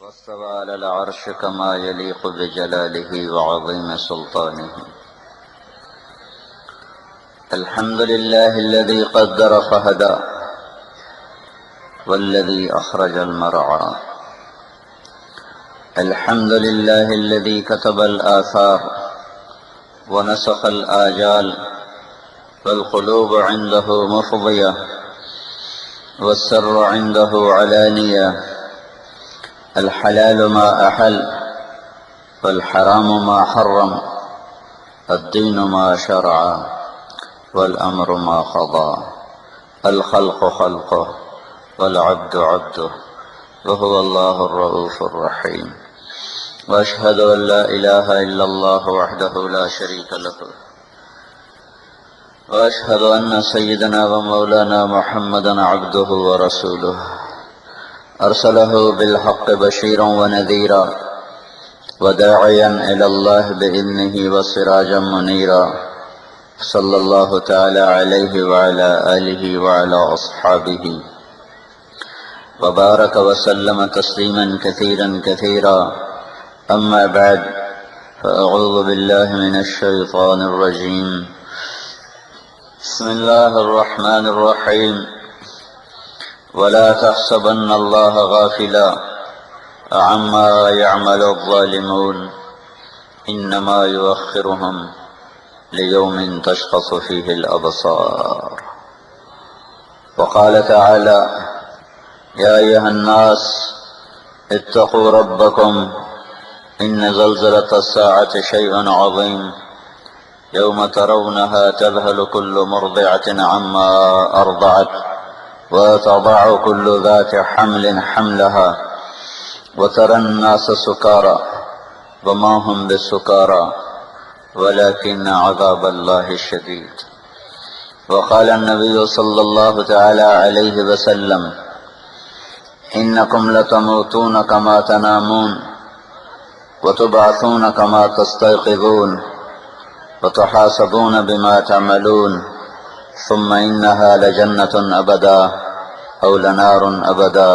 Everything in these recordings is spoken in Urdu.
واستوى على العرش كما يليق بجلاله وعظيم سلطانه. الحمد لله الذي قدر فهدى والذي أخرج المرعى. الحمد لله الذي كتب الآثار ونسخ الآجال والقلوب عنده مفضية والسر عنده علانية. الحلال ما أحل والحرام ما حرم، الدين ما شرع والأمر ما قضى. الخلق خلقه والعبد عبده وهو الله الرؤوف الرحيم. وأشهد أن لا إله إلا الله وحده لا شريك له، وأشهد أن سيدنا ومولانا محمدا عبده ورسوله، أرسله بالحق بشيرا ونذيرا وداعيا إلى الله بإذنه وسراجا منيرا. صلى الله تعالى عليه وعلى آله وعلى أصحابه وبارك وسلم تسليما كثيرا كثيرا. أما بعد، فأعوذ بالله من الشيطان الرجيم. بسم الله الرحمن الرحيم. ولا تحسبن الله غافلا عما يعمل الظالمون، إنما يؤخرهم ليوم تشخص فيه الأبصار. وقال تعالى: يا أيها الناس اتقوا ربكم إن زلزلة الساعة شيء عظيم يوم ترونها تذهل كل مرضعة عما أرضعت وتضع كل ذات حمل حملها وترى الناس سكارى وما هم بسكارى ولكن عذاب الله شديد. وقال النبي صلى الله تعالى عليه وسلم: إنكم لتموتون كما تنامون وتبعثون كما تستيقظون وتحاسبون بما تعملون، ثم إنها لجنة أبدا أو لنار أبدا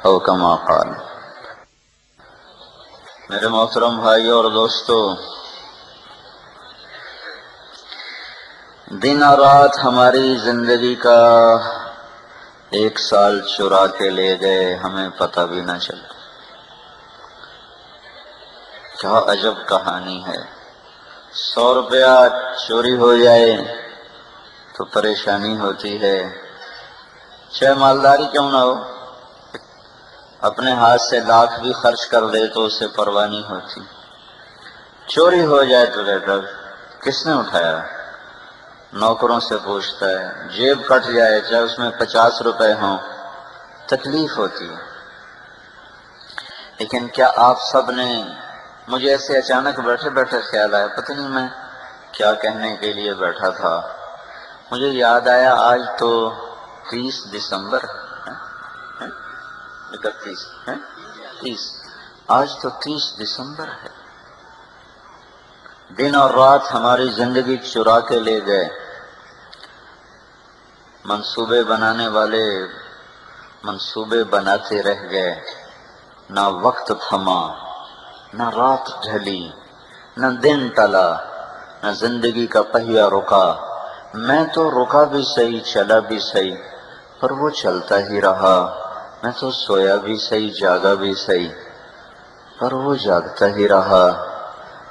أو كما قال. میرے محترم بھائیو اور دوستو، دن اور رات ہماری زندگی کا 1 سال چرا کے لے گئے، ہمیں پتہ بھی نہ چلا. کیا عجب کہانی ہے. 100 روپیہ چوری ہو جائے تو پریشانی ہوتی ہے، چاہے مالداری کیوں نہ ہو. اپنے ہاتھ سے لاکھ بھی خرچ کر دے تو اسے پرواہ نہیں ہوتی. چوری ہو جائے تو کہتا کس نے اٹھایا، نوکروں سے پوچھتا ہے. جیب کٹ جائے چاہے اس میں 50 روپے ہوں، تکلیف ہوتی ہے. لیکن کیا آپ سب نے، مجھے ایسے اچانک بیٹھے بیٹھے خیال آیا، پتہ نہیں میں کیا کہنے کے لیے بیٹھا تھا، مجھے یاد آیا آج تو 30 دسمبر ہے، 30 آج تو 30 دسمبر ہے. دن اور رات ہماری زندگی چرا کے لے گئے. منصوبے بنانے والے منصوبے بناتے رہ گئے. نہ وقت تھما، نہ رات ڈھلی، نہ دن ٹلا، نہ زندگی کا پہیہ رکا. میں تو رکا بھی صحیح، چلا بھی صحیح، پر وہ چلتا ہی رہا. میں تو سویا بھی صحیح، جاگا بھی صحیح، پر وہ جاگتا ہی رہا.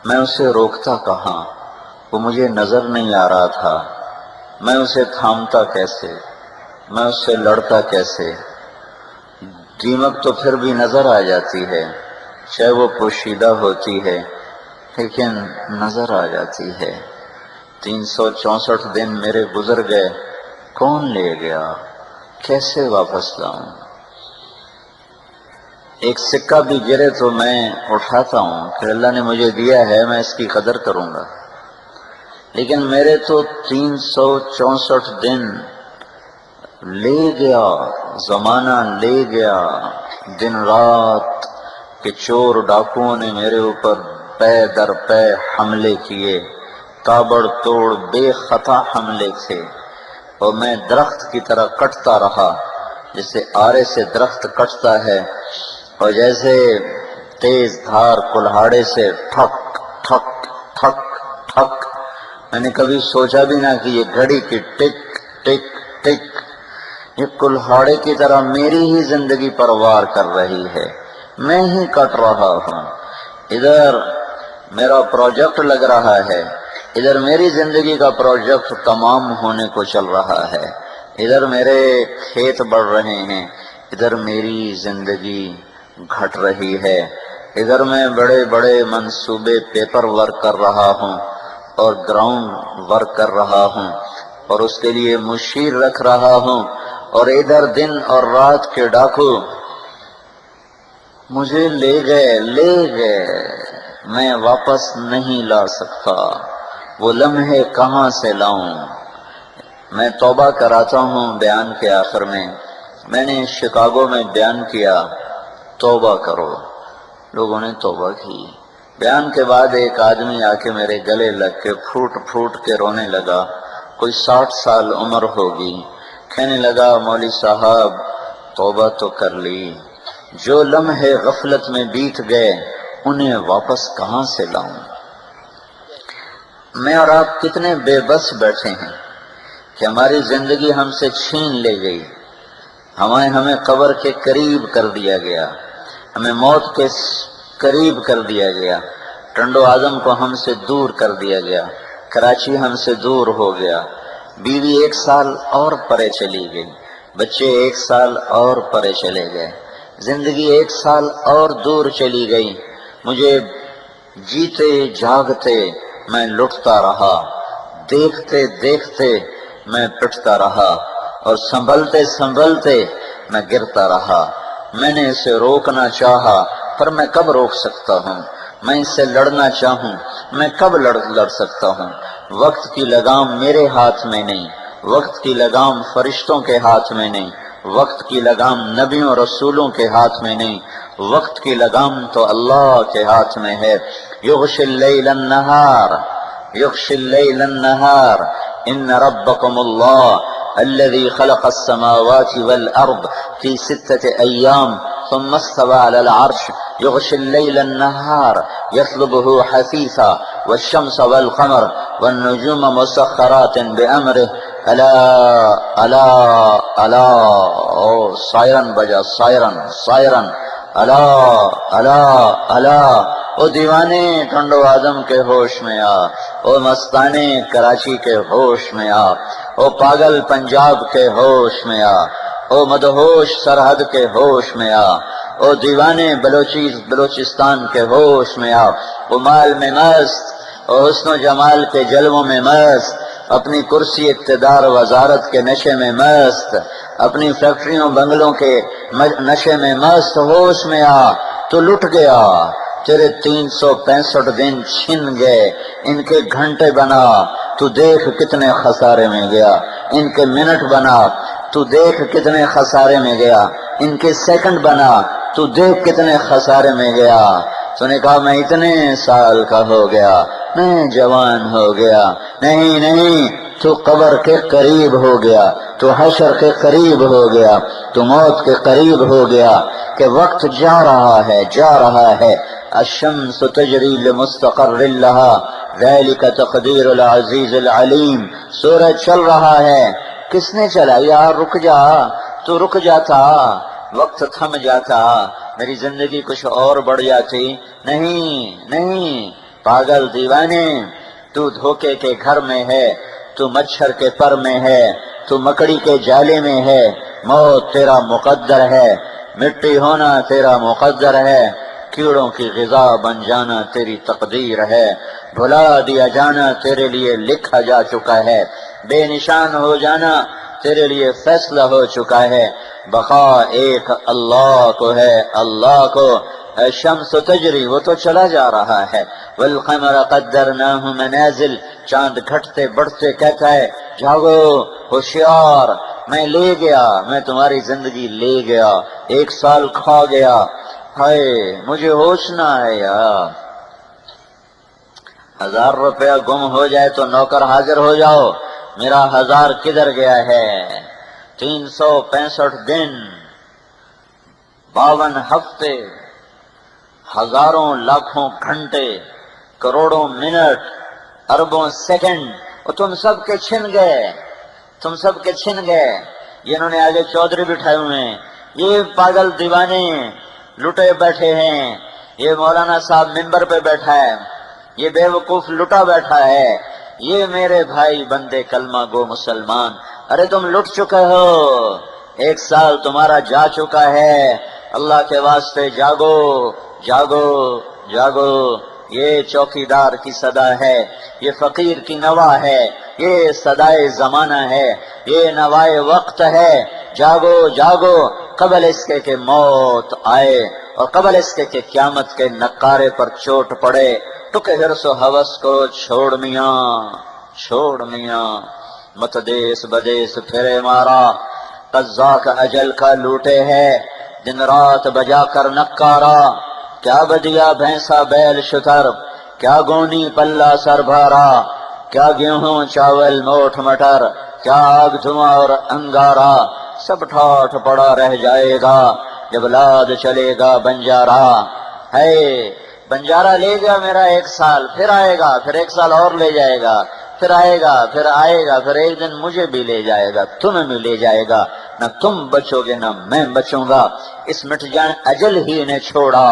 میں اسے روکتا کہاں، وہ مجھے نظر نہیں آ رہا تھا. میں اسے تھامتا کیسے، میں اس سے لڑتا کیسے. دیمک تو پھر بھی نظر آ جاتی ہے، چاہے وہ پوشیدہ ہوتی ہے لیکن نظر آ جاتی ہے. 364 دن میرے گزر گئے، کون لے گیا، کیسے واپس لاؤں. ایک سکہ بھی گرے تو میں اٹھاتا ہوں کہ اللہ نے مجھے دیا ہے، میں اس کی قدر کروں گا. لیکن میرے تو 364 دن لے گیا، زمانہ لے گیا. دن رات کہ چور ڈاکوؤں نے میرے اوپر پے در پے حملے کیے، تابڑ توڑ بے خطا حملے تھے، اور میں درخت کی طرح کٹتا رہا جسے آرے سے درخت کٹتا ہے. اور جیسے تیز دھار کلہاڑے سے ٹھک ٹھک ٹھک ٹھک، میں نے کبھی سوچا بھی نہ کہ یہ گھڑی کی ٹک ٹک ٹک یہ کلہاڑے کی طرح میری ہی زندگی پر وار کر رہی ہے، میں ہی کٹ رہا ہوں۔ ادھر میرا پروجیکٹ لگ رہا ہے، ادھر میری زندگی کا پروجیکٹ تمام ہونے کو چل رہا ہے، ادھر میرے کھیت بڑھ رہے ہیں، ادھر میری زندگی گھٹ رہی ہے، ادھر میں بڑے بڑے منصوبے پیپر ورک کر رہا ہوں اور گراؤنڈ ورک کر رہا ہوں اور اس کے لیے مشیر رکھ رہا ہوں، اور ادھر دن اور رات کے ڈاکو مجھے لے گئے، میں واپس نہیں لا سکتا، وہ لمحے کہاں سے لاؤں؟ میں توبہ کراتا ہوں بیان کے آخر میں نے شکاگو میں بیان کیا توبہ کرو، لوگوں نے توبہ کی۔ بیان کے بعد ایک آدمی آ کے میرے گلے لگ کے پھوٹ پھوٹ کے رونے لگا، کوئی 60 سال عمر ہوگی، کہنے لگا مولوی صاحب توبہ تو کر لی، جو لمحے غفلت میں بیت گئے انہیں واپس کہاں سے لاؤں؟ میں اور آپ کتنے بے بس بیٹھے ہیں کہ ہماری زندگی ہم سے چھین لے گئی، ہمیں قبر کے قریب کر دیا گیا، ہمیں موت کے قریب کر دیا گیا، ٹنڈو اعظم کو ہم سے دور کر دیا گیا، کراچی ہم سے دور ہو گیا، بیوی 1 سال اور پرے چلی گئی، بچے 1 سال اور پرے چلے گئے، زندگی 1 سال اور دور چلی گئی، مجھے جیتے جاگتے میں لٹتا رہا، دیکھتے دیکھتے میں پٹتا رہا، اور سنبھلتے میں گرتا رہا۔ میں نے اسے روکنا چاہا پر میں کب روک سکتا ہوں؟ میں اس سے لڑنا چاہوں میں کب لڑ سکتا ہوں؟ وقت کی لگام میرے ہاتھ میں نہیں، وقت کی لگام فرشتوں کے ہاتھ میں نہیں، وقت کی لگام نبیوں رسولوں کے ہاتھ میں نہیں، وقت کی لگام تو اللہ کے ہاتھ میں ہے۔ یغشی اللیل النہار ان ربکم اللہ الذي خلق السماوات والأرض في 6 أيام ثم استوى على العرش يغشي الليل النهار يطلبه حثيثا والشمس والقمر والنجوم مسخرات بأمره ألا ألا ألا سائرن بجا سائرن ألا ألا ألا او دیوانے ٹنڈو اعظم کے ہوش میں آ، او مستانے کراچی کے ہوش میں آ، او پاگل پنجاب کے ہوش میں آ، او مدہوش سرحد کے ہوش میں آ، او دیوانے بلوچستان کے ہوش میں آ، او مال میں مست، او حسن و جمال کے جلووں میں مست، اپنی کرسی اقتدار وزارت کے نشے میں مست، اپنی فیکٹریوں بنگلوں کے نشے میں مست ہوش میں آ، تو لٹ گیا، تیرے 365 دن چھن گئے، ان کے گھنٹے بنا تو دیکھ کتنے خسارے میں گیا، ان کے منٹ بنا تو دیکھ کتنے خسارے میں گیا، ان کے سیکنڈ بنا تو دیکھ کتنے خسارے میں گیا۔ تو نے کہا میں اتنے سال کا ہو گیا، میں جوان ہو گیا، نہیں تو قبر کے قریب ہو گیا، تو حشر کے قریب ہو گیا، تو موت کے قریب ہو گیا، کہ وقت جا رہا ہے الشمس تجری لمستقر لها ذلك تقدیر العزیز العلیم، سورج چل رہا ہے، کس نے چلا؟ یار رک جا، تو رک جاتا، وقت تھم جاتا، میری زندگی کچھ اور بڑھ جاتی۔ نہیں پاگل دیوانے، تو دھوکے کے گھر میں ہے، تو مچھر کے پر میں ہے، تو مکڑی کے جالے میں ہے، موت تیرا مقدر ہے، مٹی ہونا تیرا مقدر ہے، کیڑوں کی غذا بن جانا تیری تقدیر ہے، بھلا دیا جانا تیرے لیے لکھا جا چکا ہے، بے نشان ہو جانا تیرے لیے فیصلہ ہو چکا ہے، بقا ایک اللہ کو ہے، اللہ کو۔ الشمس تجری، وہ تو چلا جا رہا ہے، والقمر قدرناہ منازل، چاند گھٹتے بڑھتے کہتا ہے جاگو ہوشیار، میں لے گیا، میں تمہاری زندگی لے گیا، 1 سال کھا گیا، ہائے مجھے ہوش نہ ہے یار۔ 1000 روپیہ گم ہو جائے تو نوکر حاضر ہو جاؤ، میرا 1000 کدھر گیا ہے؟ 365 دن 52 ہفتے، ہزاروں لاکھوں گھنٹے، کروڑوں منٹ، اربوں سیکنڈ، اور تم سب کے چھن گئے، تم سب کے چھن گئے۔ یہ انہوں نے آگے چودھری بٹھائے ہوئے ہیں، یہ پاگل دیوانے لٹے بیٹھے ہیں، یہ مولانا صاحب ممبر پہ بیٹھا ہے، یہ بے وقوف لٹا بیٹھا ہے، یہ میرے بھائی بندے کلمہ گو مسلمان، ارے تم لٹ چکے ہو، 1 سال تمہارا جا چکا ہے، اللہ کے واسطے جاگو جاگو جاگو۔ یہ چوکیدار کی صدا ہے، یہ فقیر کی نوا ہے، یہ صدائے زمانہ ہے، یہ نوائے وقت ہے، جاگو جاگو قبل اس کے کہ موت آئے، اور قبل اس کے کہ قیامت کے نقارے پر چوٹ پڑے۔ ٹک حرص و ہوس کو چھوڑ میاں، چھوڑ میاں، مت دیس بدیس پھرے مارا، قزاق اجل کا لوٹے ہے، دن رات بجا کر نکارا، کیا بدیا بھینسا بیل شتر، کیا گونی پلہ سر بھارا، کیا گیہوں چاول موٹ مٹر، کیا آگ دھواں اور انگارا، سب ٹھاٹھ پڑا رہ جائے گا جب لاد چلے گا بنجارا۔ ہے بنجارا لے گیا میرا 1 سال، پھر آئے گا، پھر 1 سال اور لے جائے گا، پھر آئے گا، پھر آئے گا، پھر ایک دن مجھے بھی لے جائے گا، تمہیں بھی لے جائے گا، نہ تم بچو گے نہ میں بچوں گا، اس مٹ جان اجل ہی نے چھوڑا۔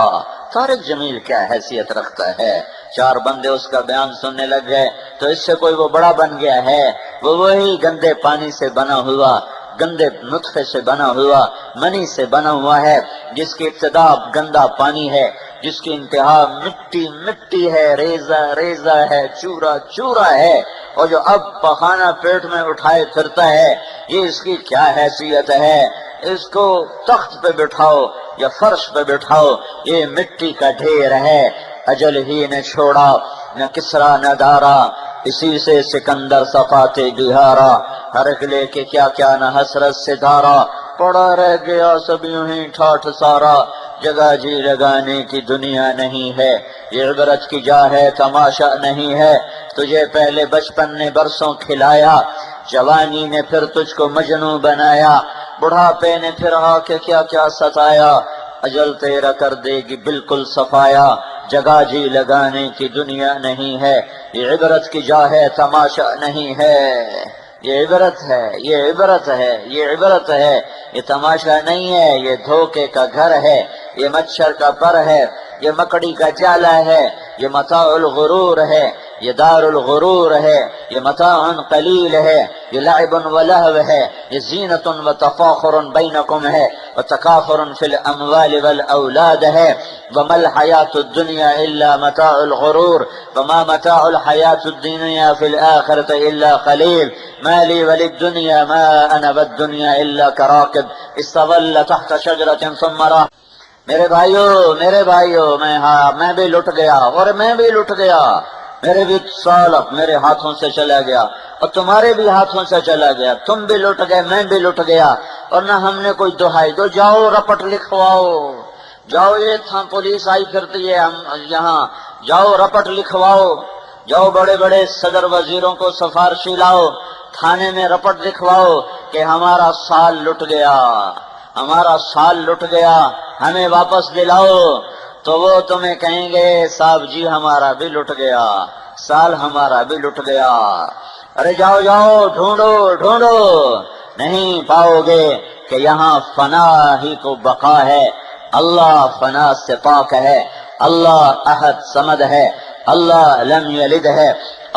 طارق جمیل کیا حیثیت رکھتا ہے؟ 4 بندے اس کا بیان سننے لگ گئے تو اس سے کوئی وہ بڑا بن گیا ہے؟ وہ وہی گندے پانی سے بنا ہوا، گندے نطفے سے بنا ہوا، منی سے بنا ہوا ہے، جس کی ابتدا گندا پانی ہے، جس کی انتہا مٹی مٹی ہے، ریزہ ریزہ ہے، چورا چورا ہے، اور جو اب پخانہ پیٹ میں اٹھائے پھرتا ہے، یہ اس کی کیا حیثیت ہے؟ اس کو تخت پہ بٹھاؤ یا فرش پہ بٹھاؤ، یہ مٹی کا ڈھیر ہے، اجل ہی نے چھوڑا، نہ کسرا نہ دارا، اسی سے سکندر صفاتے بہارا، ہرک لے کے کیا کیا نہ حسرت ستارہ، پڑا رہ گیا سب یوں ہی ٹھاٹھ سارا، جگہ جی لگانے کی دنیا نہیں ہے، یہ عبرت کی جا ہے تماشا نہیں ہے، تجھے پہلے بچپن نے برسوں کھلایا، جوانی نے پھر تجھ کو مجنوں بنایا، بڑھاپے نے پھر آ کے کیا کیا ستایا، اجل تیرا کر دے گی بالکل صفایا، جگہ جی لگانے کی دنیا نہیں ہے، یہ عبرت کی جا ہے تماشا نہیں ہے، یہ عبرت ہے، یہ عبرت ہے، یہ عبرت ہے، یہ تماشا نہیں ہے، یہ دھوکے کا گھر ہے، یہ مچھر کا پر ہے، یہ مکڑی کا جالا ہے، یہ متاع الغرور ہے، یہ دار الغرور ہے، یہ متاع قلیل ہے، یہ لعب و لہو ہے، یہ زینت و تفاخر بینکم ہے، وتکاثر فی الاموال والاولاد ہے، وما الحیات الدنیا الا متاع الغرور، وما متاع الحیات الدنیا فی الآخرة الا قلیل، ما لی وللدنیا ما انا والدنیا الا کراکب استظل تحت شجرة ثم راح۔ میرے بھائیو میں بھی لٹ گیا، اور میں بھی لٹ گیا، میرے بھی سال میرے ہاتھوں سے چلا گیا، اور تمہارے بھی ہاتھوں سے چلا گیا، تم بھی لٹ گئے، میں بھی لٹ گیا، اور نہ ہم نے کوئی دہائی دو، جاؤ رپٹ لکھواؤ، جاؤ، یہ تھا پولیس آئی پھرتی ہے ہم یہاں، جاؤ رپٹ لکھواؤ، جاؤ بڑے بڑے صدر وزیروں کو سفارشی لاؤ، تھانے میں رپٹ لکھواؤ کہ ہمارا سال لٹ گیا، ہمارا سال لٹ گیا، ہمیں واپس دلاؤ، تو وہ تمہیں کہیں گے صاحب جی ہمارا بھی لٹ گیا، سال ہمارا بھی لٹ گیا، ارے جاؤ جاؤ ڈھونڈو ڈھونڈو، نہیں پاؤ گے کہ یہاں فنا ہی کو بقا ہے، اللہ فنا سے پاک ہے، اللہ احد صمد ہے، اللہ لم یلد ہے،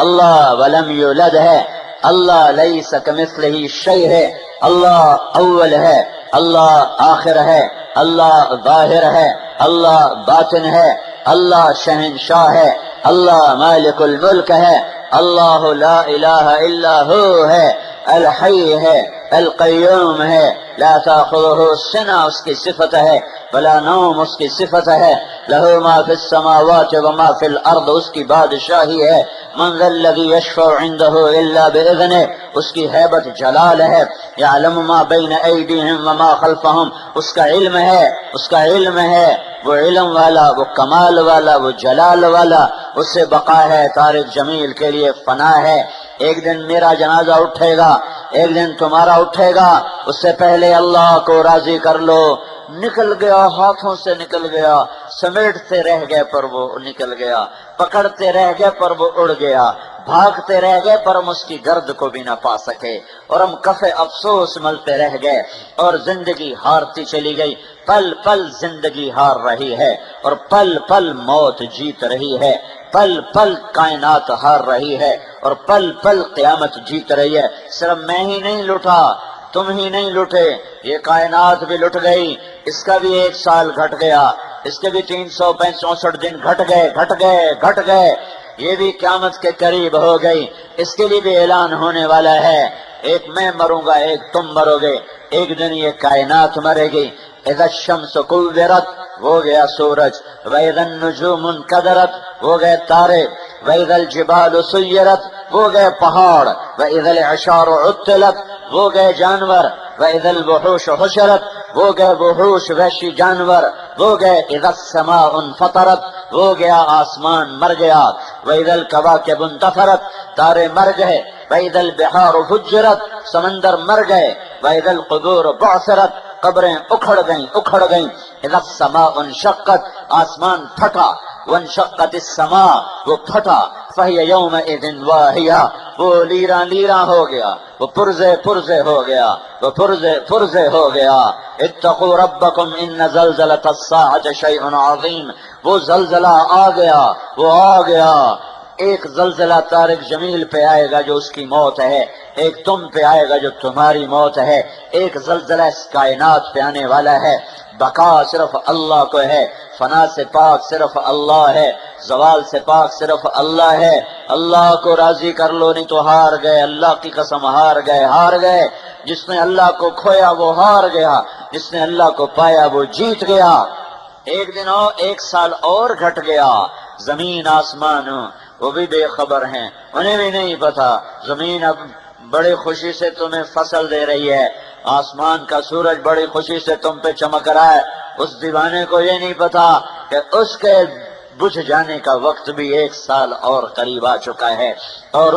اللہ ولم یولد ہے، اللہ لیس کمثلہ شیء ہے، اللہ اول ہے، اللہ آخر ہے، اللہ ظاہر ہے، اللہ باطن ہے، اللہ شہنشاہ ہے، اللہ مالک الملک ہے، اللہ لا الہ الا ہو ہے، الحی ہے، القیوم ہے، لا تأخذہ سنہ اس کی صفت ہے، ولا نوم اس کی صفت ہے، لہو ما فی السماوات وما فی الارض اس کی بادشاہی ہے، من ذا الذی یشفع عنده الا باذنہ اس کی ہیبت جلال ہے، یعلم ما بین ایدیہم وما خلفہم اس کا علم ہے، اس کا علم ہے، وہ علم والا، وہ کمال والا، وہ جلال والا، اس سے بقا ہے، طارق جمیل کے لیے فنا ہے، ایک دن میرا جنازہ اٹھے گا، ایک دن تمہارا اٹھے گا، اس سے پہلے اللہ کو راضی کر لو۔ نکل گیا، ہاتھوں سے نکل گیا، سمیٹتے رہ گئے پر وہ نکل گیا، پکڑتے رہ گئے پر وہ اڑ گیا، بھاگتے رہ گئے پر ہم اس کی گرد کو بھی نہ پا سکے، اور ہم کفے افسوس ملتے رہ گئے، اور زندگی ہارتی چلی گئی۔ پل پل زندگی ہار رہی ہے، اور پل پل موت جیت رہی ہے، پل پل کائنات ہار رہی ہے، اور پل پل قیامت جیت رہی ہے۔ صرف میں ہی نہیں لٹا، تم ہی نہیں لٹے، یہ کائنات بھی لٹ گئی، اس کا بھی 1 سال گھٹ گیا، اس کے بھی 364 دن گھٹ گئے، یہ بھی قیامت کے قریب ہو گئی، اس کے لیے بھی اعلان ہونے والا ہے، ایک میں مروں گا، ایک تم مرو گے، ایک دن یہ کائنات مرے گی۔ اذا الشمس کورت، وہ گیا سورج، واذا النجوم انکدرت، وہ گئے تارے، واذا الجبال سیرت، وہ گئے پہاڑ، واذا العشار عطلت، وہ گئے جانور، واذا الوحوش حشرت، وہ گئے وحوش وحشی جانور، وہ گئے اذا السماء انفطرت، وہ گیا آسمان مر گیا، واذا الکواکب انتثرت، تارے مر گئے، واذا البحار فجرت، سمندر مر گئے، واذا القبور بعثرت، قبریں اکھڑ گئیں، اذا السماء انشقت، آسمان پھٹا، وانشقت السماء، وہ پھٹا، فہی یومئذ واہیہ، وہ لیراں ہو گیا، وہ پرزے ہو گیا، وہ پرزے ہو گیا۔ اتقوا ربکم ان زلزلۃ الساعۃ شیء عظیم، وہ زلزلہ آ گیا، ایک زلزلہ طارق جمیل پہ آئے گا جو اس کی موت ہے، ایک تم پہ آئے گا جو تمہاری موت ہے، ایک زلزلہ اس کائنات پہ آنے والا ہے۔ بقا صرف اللہ کو ہے، فنا سے پاک صرف اللہ ہے، زوال سے پاک صرف اللہ ہے۔ اللہ کو راضی کر لو، نہیں تو ہار گئے، اللہ کی قسم ہار گئے۔ جس نے اللہ کو کھویا وہ ہار گیا، جس نے اللہ کو پایا وہ جیت گیا۔ ایک دن اور 1 سال اور گھٹ گیا، زمین آسمان وہ بھی بے خبر ہیں، انہیں بھی نہیں پتا۔ زمین اب بڑی خوشی سے تمہیں فصل دے رہی ہے، آسمان کا سورج بڑی خوشی سے تم پہ چمک رہا ہے، اس دیوانے کو یہ نہیں پتا کہ اس کے بجھ جانے کا وقت بھی 1 سال اور قریب آ چکا ہے، اور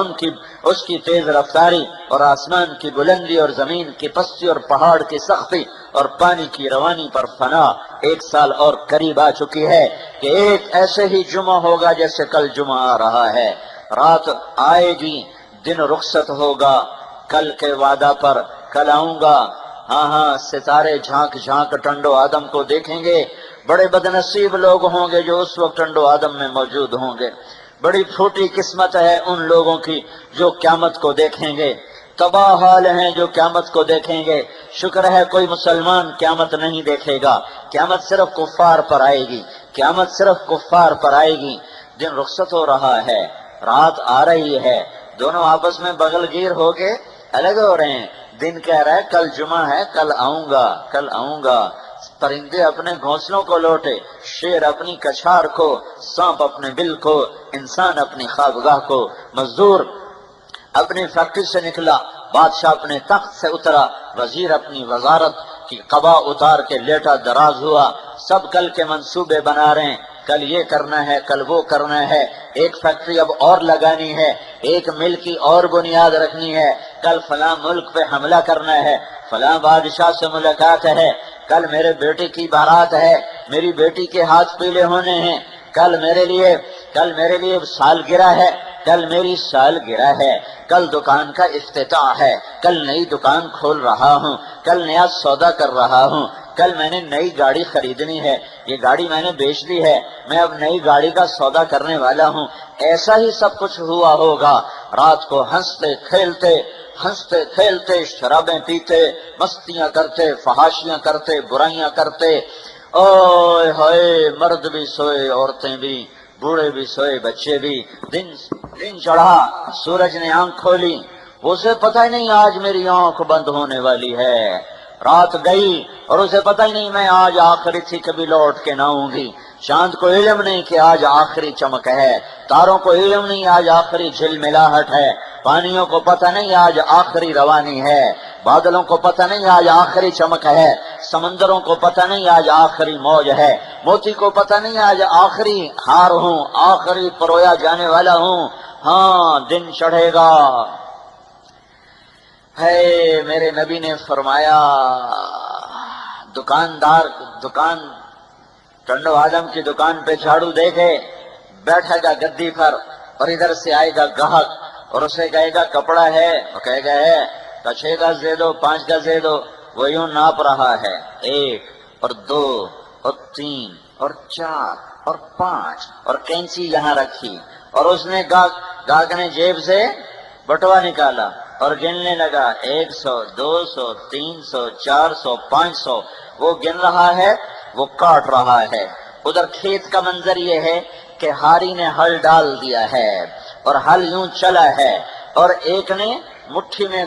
اس کی تیز رفتاری، اور آسمان کی بلندی، اور زمین کی پستی، اور پہاڑ کی سختی، اور پانی کی روانی پر فنا 1 سال اور قریب آ چکی ہے، کہ ایک ایسے ہی جمعہ ہوگا جیسے کل جمعہ آ رہا ہے، رات آئے گی، دن رخصت ہوگا، کل کے وعدہ پر کل آؤں گا، ہاں ستارے جھانک ٹنڈو آدم کو دیکھیں گے۔ بڑے بدنصیب لوگ ہوں گے جو اس وقت ٹنڈو آدم میں موجود ہوں گے، بڑی پھوٹی قسمت ہے ان لوگوں کی جو قیامت کو دیکھیں گے، تباہ حال ہیں جو قیامت کو دیکھیں گے۔ شکر ہے کوئی مسلمان قیامت نہیں دیکھے گا، قیامت صرف کفار پر آئے گی۔ دن رخصت ہو رہا ہے، رات آ رہی ہے، دونوں آپس میں بغل گیر ہو کے الگ ہو رہے ہیں۔ دن کہہ رہا ہے کل جمعہ ہے، کل آؤں گا۔ پرندے اپنے گھونسلوں کو لوٹے، شیر اپنی کچھار کو، سانپ اپنے بل کو، انسان اپنی خوابگاہ کو، مزدور اپنی فیکٹری سے نکلا، بادشاہ اپنے تخت سے اترا، وزیر اپنی وزارت کی قبا اتار کے لیٹا دراز ہوا، سب کل کے منصوبے بنا رہے ہیں، کل یہ کرنا ہے، کل وہ کرنا ہے، ایک فیکٹری اب اور لگانی ہے، ایک مل کی اور بنیاد رکھنی ہے، کل فلاں ملک پہ حملہ کرنا ہے، فلاں بادشاہ سے ملاقات ہے، کل میرے بیٹے کی بارات ہے، میری بیٹی کے ہاتھ پیلے ہونے ہیں، کل میرے لیے سالگرہ ہے، کل میری سالگرہ ہے، کل دکان کا افتتاح ہے، کل نئی دکان کھول رہا ہوں، کل نیا سودا کر رہا ہوں، کل میں نے نئی گاڑی خریدنی ہے، یہ گاڑی میں نے بیچ دی ہے، میں اب نئی گاڑی کا سودا کرنے والا ہوں۔ ایسا ہی سب کچھ ہوا ہوگا، رات کو ہنستے کھیلتے شرابیں پیتے، مستیاں کرتے، فحاشیاں کرتے، برائیاں کرتے، اوئے ہوئے، مرد بھی سوئے، عورتیں بھی، بوڑھے بھی سوئے، بچے بھی۔ دن چڑھا، سورج نے آنکھ کھولی، اسے پتہ ہی نہیں آج میری آنکھ بند ہونے والی ہے۔ رات گئی اور اسے پتہ ہی نہیں میں آج آخری تھی، کبھی لوٹ کے نہ آؤں گی۔ چاند کو علم نہیں کہ آج آخری چمک ہے، تاروں کو علم نہیں آج آخری جھلملاہٹ ہے، پانیوں کو پتہ نہیں آج آخری روانی ہے، بادلوں کو پتہ نہیں آج آخری چمک ہے، سمندروں کو پتہ نہیں آج آخری موج ہے، موتی کو پتہ نہیں آج آخری ہار ہوں، آخری پرویا جانے والا ہوں، ہاں دن چڑھے گا. ہے میرے نبی نے فرمایا دکان ٹنڈو آدم کی دکان پہ جھاڑو دے کے بیٹھے گا گدی پر، اور ادھر سے آئے گا گاہک اور اسے کہے گا کپڑا ہے، وہ کہے گا ہے، تو 6 گز دے دو، 5 گز دے دو. وہ یوں ناپ رہا ہے 1 اور 2 اور 3 اور 4 اور 5 اور کینچی یہاں رکھی، اور اس نے گاہک نے جیب سے بٹوا نکالا اور گننے لگا 100 200 300 400 500. وہ گن رہا ہے، وہ کاٹ رہا ہے. ادھر کھیت کا منظر یہ ہے کہ ہاری نے ہل ڈال دیا ہے اور ہل یوں چلا ہے، اور ایک نے مٹھی میں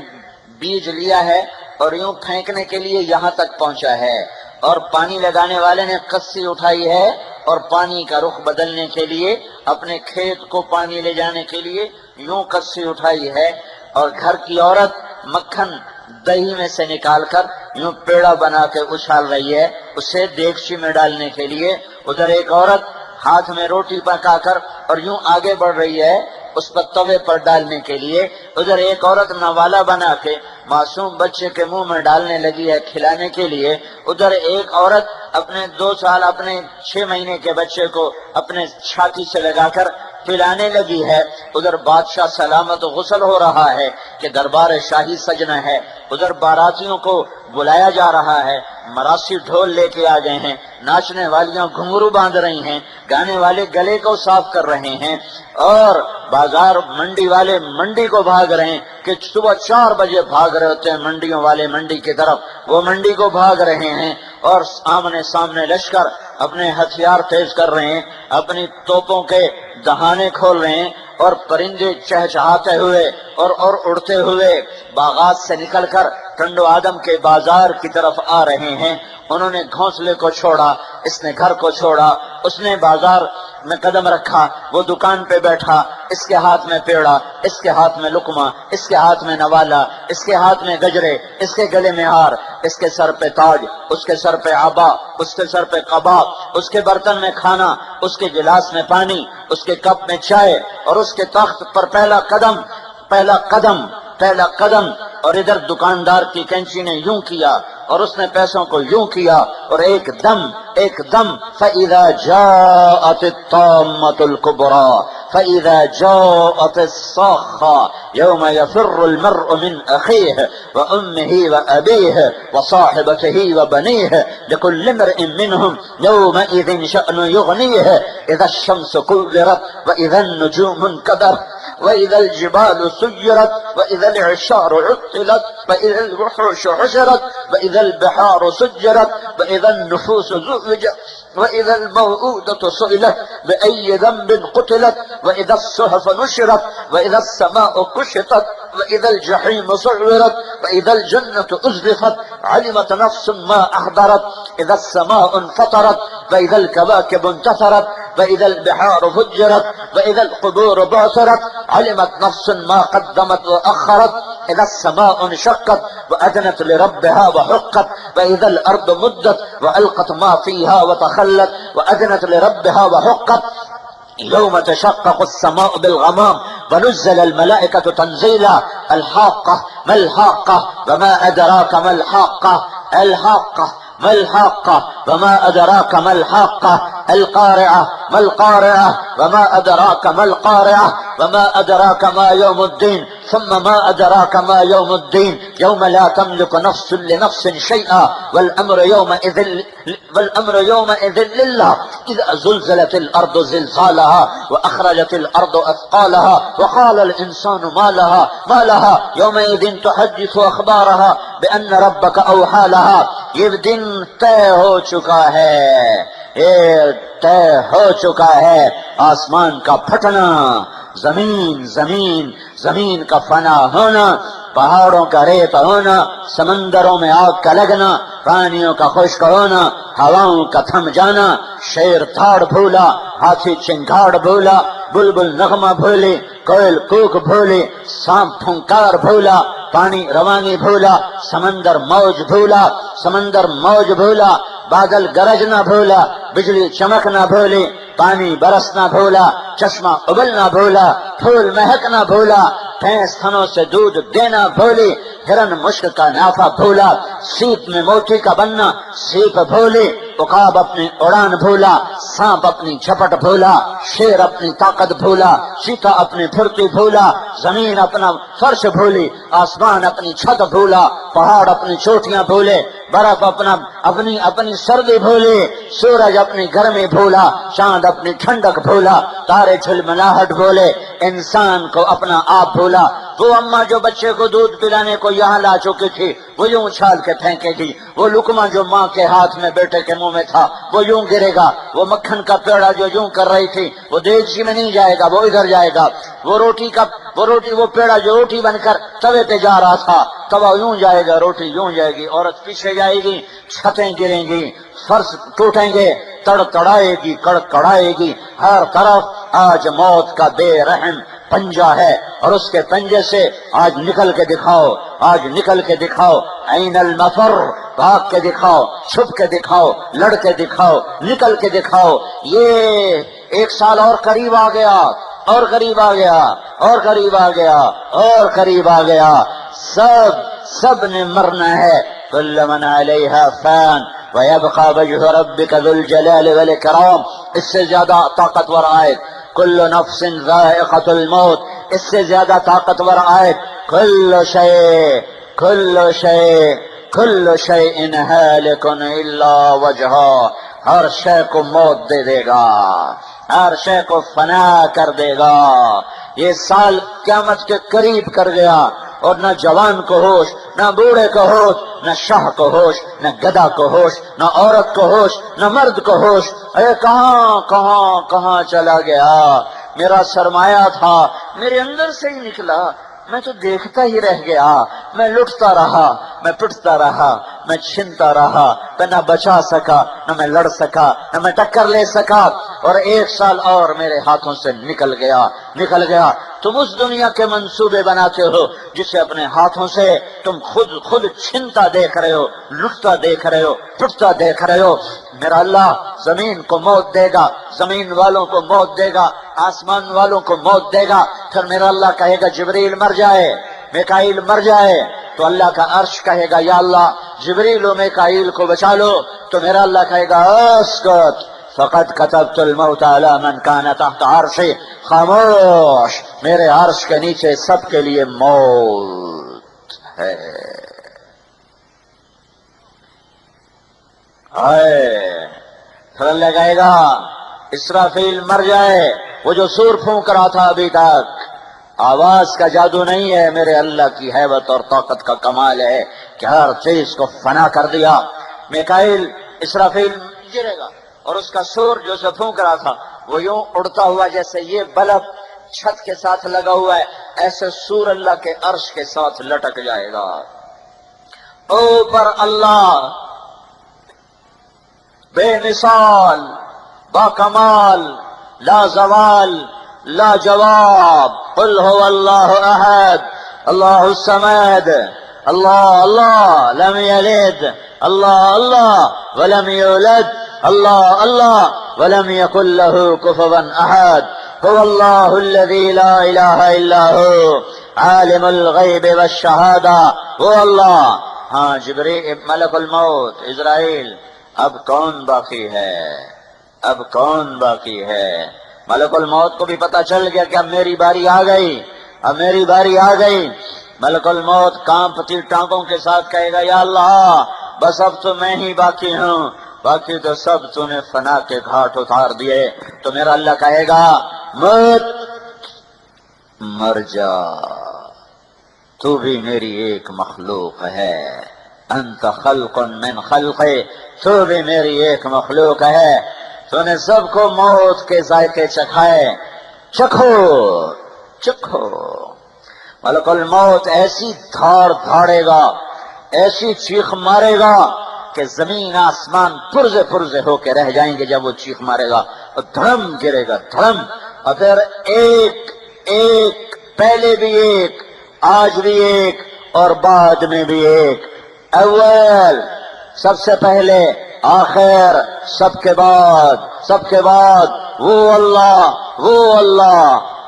بیج لیا ہے اور یوں پھینکنے کے لیے یہاں تک پہنچا ہے، اور پانی لگانے والے نے کسی اٹھائی ہے اور پانی کا رخ بدلنے کے لیے، اپنے کھیت کو پانی لے جانے کے لیے یوں کسی اٹھائی ہے. اور گھر کی عورت مکھن دہی میں سے نکال کر یوں پیڑا بنا کے اچھال رہی ہے اسے دیگچی میں ڈالنے کے لیے. ادھر ایک عورت ہاتھ میں روٹی پکا کر اور یوں آگے بڑھ رہی ہے اس پر توے پر ڈالنے کے لیے. ادھر ایک عورت نوالا بنا کے معصوم بچے کے منہ میں ڈالنے لگی ہے کھلانے کے لیے. ادھر ایک عورت اپنے 2 سال اپنے 6 مہینے کے بچے کو اپنے چھاتی سے لگا کر پلانے لگی ہے. ادھر بادشاہ سلامت غسل ہو رہا ہے کہ دربار شاہی سجنا ہے. ادھر باراتیوں کو بلایا جا رہا ہے، مراسی ڈھول لے کے آ گئے ہیں، ناچنے والیاں گھنگرو باندھ رہی ہیں، گانے والے گلے کو صاف کر رہے ہیں، اور بازار منڈی والے منڈی کو بھاگ رہے ہیں کہ صبح 4 بجے بھاگ رہے ہوتے ہیں منڈیوں والے منڈی کی طرف، وہ منڈی کو بھاگ رہے ہیں. اور آمنے سامنے لشکر اپنے ہتھیار تیز کر رہے ہیں، اپنی توپوں کے دہانے کھول رہے ہیں، اور پرندے چہچہاتے ہوئے اور اڑتے ہوئے باغات سے نکل کر ٹنڈو آدم کے بازار کی طرف آ رہے ہیں. انہوں نے گھونسلے کو چھوڑا، اس نے گھر کو چھوڑا، اس نے بازار میں قدم رکھا، وہ دکان پہ بیٹھا، اس کے ہاتھ میں پیڑا، اس کے ہاتھ میں لقمہ، اس کے ہاتھ میں نوالا، اس کے ہاتھ میں گجرے، اس کے گلے میں ہار، اس کے سر پہ تاج، اس کے سر پہ عبا، اس کے سر پہ قبا، اس کے برتن میں کھانا، اس کے گلاس میں پانی، اس کے کپ میں چائے، اور اس کے تخت پر پہلا قدم. اور ادھر دکاندار کی کینچی نے یوں کیا اور اس نے پیسوں کو یوں کیا، اور ایک دم فَإِذَا جَاءَتِ الطَّامَّةُ الْكُبْرَى فَإِذَا جَاءَتِ الصَّاخَّةُ يَوْمَ يَفِرُّ الْمَرْءُ مِنْ أَخِيهِ وَأُمِّهِ وَأَبِيهِ وَصَاحِبَتِهِ وَبَنِيهِ لِكُلِّ امْرِئٍ مِّنْهُمْ يَوْمَئِذٍ شَأْنٌ يُغْنِيهِ إِذَا الشَّمْسُ كُوِّرَتْ وَإِذَا النُّجُومُ انكدرت وإذا الجبال سيرت وإذا العشار عطلت وإذا الوحوش حشرت وإذا البحار سجرت وإذا النفوس زوجت وإذا الموءودة سئلت بأي ذنب قتلت وإذا الصحف نشرت وإذا السماء كشطت وإذا الجحيم سعرت وإذا الجنة أزلفت علمت نفس ما أحضرت إذا السماء انفطرت وإذا الكواكب انتثرت وإذا البحار فجرت وإذا القبور بعثرت علمت نفس ما قدمت وأخرت إذا السماء انشقت وأذنت لربها وحقت وإذا الأرض مدت وألقت ما فيها وتخلت وأذنت لربها وحقت يوم تشقق السماء بالغمام ونزل الملائكة تنزيلا الحاقة ما الحاقة وما أدراك ما الحاقة الحاقة ما الحاقة وما أدراك ما الحاقة القارعة ما القارعة وما أدراك ما القارعة وما أدراك ما يوم الدين ثم ما أدراك ما يوم الدين يوم لا تملك نفس لنفس شيئا والأمر يومئذ لله إذا زلزلت الأرض زلزالها وأخرجت الأرض أثقالها وقال الإنسان ما لها يومئذ تحدث أخبارها بأن ربك أوحى لها. یہ دن طے ہو چکا ہے، یہ طے ہو چکا ہے. آسمان کا پھٹنا، زمین کا فنا ہونا، پہاڑوں کا ریت ہونا، سمندروں میں آگ کا لگنا، پانیوں کا خشک ہونا، ہواؤں کا تھم جانا، شیر دھاڑ بھولا، ہاتھی چنگھاڑ بھولا، بلبل نغمہ بھولے، کوئل کوک بھولے، سانپ پھنکار بھولا، پانی روانی بھولا، سمندر موج بھولا، بادل گرج نہ بھولا، بجلی چمک نہ بھولی، پانی برس نہ بھولا، چشمہ ابل نہ بھولا، پھول مہک نہ بھولا، بھینس تھنوں سے دودھ دینا بھولی، ہرن مشک کا نافہ بھولا، سیپ میں موتی کا بننا سیپ بھولی، عقاب اپنی اڑان بھولا، سانپ اپنی جھپٹ بھولا، شیر اپنی طاقت بھولا، چیتا اپنی پھرتی بھولا، زمین اپنا فرش بھولی، آسمان اپنی چھت بھولا، پہاڑ اپنی چوٹیاں بھولے، برف اپنی سردی بھولی، سورج اپنی گرمی بھولا، چاند اپنی ٹھنڈک بھولا، تارے جھلملاہٹ بھولے، انسان کو اپنا آپ بھولا۔ وہ اماں جو بچے کو دودھ پلانے کو یہاں لا چکی تھی وہ یوں اچھال کے پھینکے گی، وہ لقمہ جو ماں کے ہاتھ میں بیٹے کے منہ میں تھا وہ یوں گرے گا، وہ مکھن کا پیڑا جو یوں کر رہی تھی وہ دیگچی میں نہیں جائے گا، وہ ادھر جائے گا، وہ پیڑا جو روٹی بن کر توے پہ جا رہا تھا توا یوں جائے گا، روٹی یوں جائے گی، عورت پیچھے جائے گی، چھتیں گریں گی، فرش ٹوٹیں گے، تڑائے گی، کڑکڑائے گی، ہر طرف آج موت کا بے رحم پنجہ ہے، اور اس کے پنجے سے آج نکل کے دکھاؤ، آج نکل کے دکھاؤ، عین المفر، بھاگ کے دکھاؤ، چھپ کے دکھاؤ، لڑ کے دکھاؤ، نکل کے دکھاؤ۔ یہ 1 سال اور قریب آ گیا، اور قریب آ گیا، اور قریب آ گیا، اور قریب آ گیا، سب نے مرنا ہے۔ کل من علیہا فان ویبقى وجہ ربک ذو الجلال والاکرام، اس سے زیادہ طاقتور آیت کل نفس ذائقۃ الموت، اس سے زیادہ طاقتور آیت کل شیء ہالک الا وجہہ، ہر شے کو موت دے دے گا، ہر شے کو فنا کر دے گا۔ یہ سال قیامت کے قریب کر گیا، اور نہ جوان کو ہوش، نہ بوڑھے کو ہوش، نہ شاہ کو ہوش، نہ گدھا کو ہوش، نہ عورت کو ہوش، نہ مرد کو ہوش۔ اے کہاں چلا گیا؟ میرا سرمایہ تھا میرے اندر سے ہی نکلا، میں تو دیکھتا ہی رہ گیا، میں لٹتا رہا، میں پٹتا رہا، میں چھنتا رہا، میں نہ بچا سکا، نہ میں لڑ سکا، نہ میں ٹکر لے سکا، اور 1 سال اور میرے ہاتھوں سے نکل گیا۔ تم اس دنیا کے منصوبے بناتے ہو جسے اپنے ہاتھوں سے تم خود چھنتا دیکھ رہے ہو، لٹتا دیکھ رہے ہو، ٹوٹتا دیکھ رہے ہو۔ میرا اللہ زمین کو موت دے گا، زمین والوں کو موت دے گا، آسمان والوں کو موت دے گا، پھر میرا اللہ کہے گا جبریل مر جائے، میکائیل مر جائے، تو اللہ کا عرش کہے گا یا اللہ جبریل و میکائیل کو بچا لو، تو میرا اللہ کہے گا اسکت فقد كتبت الموت على من كان تحت عرشی، خاموش، میرے عرش کے نیچے سب کے لیے موت ہے۔ پھر اللہ کہے گا اسرافیل مر جائے، وہ جو سور پھونک رہا تھا ابھی تک، آواز کا جادو نہیں ہے، میرے اللہ کی ہیبت اور طاقت کا کمال ہے کہ ہر چیز کو فنا کر دیا۔ میکائیل اسرافیل گرے گا، اور اس کا سور جو سے پھونک رہا تھا وہ یوں اڑتا ہوا جیسے یہ بلب چھت کے ساتھ لگا ہوا ہے، ایسے سور اللہ کے عرش کے ساتھ لٹک جائے گا۔ اوپر اللہ بے مثال، با کمال، لا زوال، لا جواب، قل هو اللہ احد اللہ الصمد اللہ لم یلد اللہ ولم یولد اللہ ولم یکن له کفوا احد هو اللہ الذی لا الہ الا هو عالم الغیب والشہادہ، وہ اللہ۔ ہاں جبریل ملک الموت اسرائیل، اب کون باقی ہے؟ ملک الموت کو بھی پتا چل گیا کہ اب میری باری آ گئی، ملک الموت کانپتی ٹانگوں کے ساتھ کہے گا یا اللہ بس اب تو میں ہی باقی ہوں، باقی تو سب تو نے فنا کے گھاٹ اتار دیے۔ تو میرا اللہ کہے گا موت مر جا، تو بھی میری ایک مخلوق ہے، انت خلق من خلقی، تو بھی میری ایک مخلوق ہے، تو نے سب کو موت کے ذائقے چکھائے، چکھو۔ ملک الموت ایسی دھاڑ دھاڑے گا، ایسی چیخ مارے گا کہ زمین آسمان پرزے ہو کے رہ جائیں گے جب وہ چیخ مارے گا، اور دھڑم گرے گا، دھڑم، اور پھر ایک پہلے بھی ایک، آج بھی ایک، اور بعد میں بھی ایک۔ اول سب سے پہلے آخر سب کے بعد وہ اللہ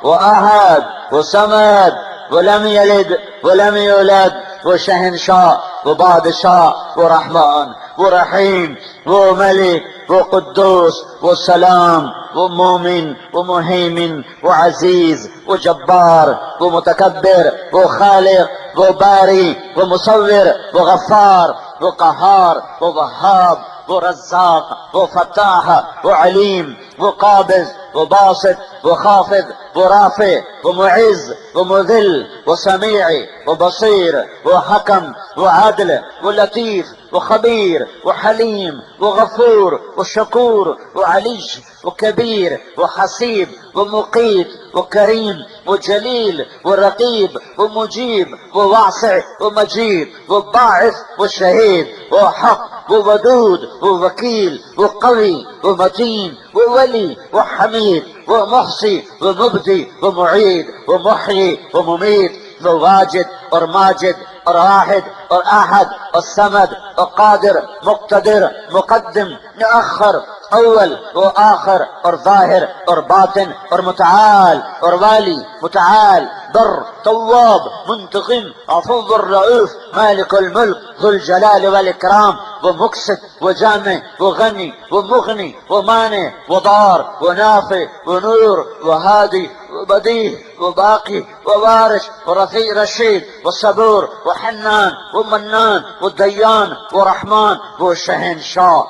وہ احد وہ صمد وہ لم یلد ولم یولد وہ شہنشاہ وہ بادشاہ وہ رحمان وہ رحیم وہ ملک وہ قدوس وہ سلام وہ مومن وہ مہیمن وہ عزیز وہ جبار وہ متکبر وہ خالق وہ باری وہ مصور وہ غفار وہ قہار وہ وہاب وہ رزاق وہ فتاح وہ علیم وہ قابض وہ باسط وہ خافض وہ رافع وہ معز وہ مذل وہ سمیع وہ بصیر وہ حکم وہ عدل وہ لطیف وہ خبیر وہ حلیم وہ غفور وہ شکور وہ علیج وہ کبیر وہ حسیب وہ مقیت وہ کریم وہ جلیل وہ رقیب وہ مجیب وہ واسع وہ مجید وہ باعث وہ شہید وہ حق وہ ودود وہ وکیل وہ قوی وہ متین وہ ولی وہ حمید وہ محصی وہ مبدی وہ معید وہ محیی وہ ممیت وہ واجد اور ماجد اور واحد اور احد اور صمد اور قادر مقتدر مقدم مؤخر اول و آخر اور ظاہر اور باطن اور متعال اور والی متعال بر تواب منتقم عفو الرؤوف مالک الملک ذو الجلال والاکرام وہ مقسط وہ جامع وہ غنی وہ مغنی وہ مانع وہ ضار وہ نافع وہ نور وہ ہادی وہ بدیع وہ باقی وہ وارث وہ رفیع رشید وہ صبور وہ حنان وہ منان وہ دیان وہ رحمان وہ شہنشاہ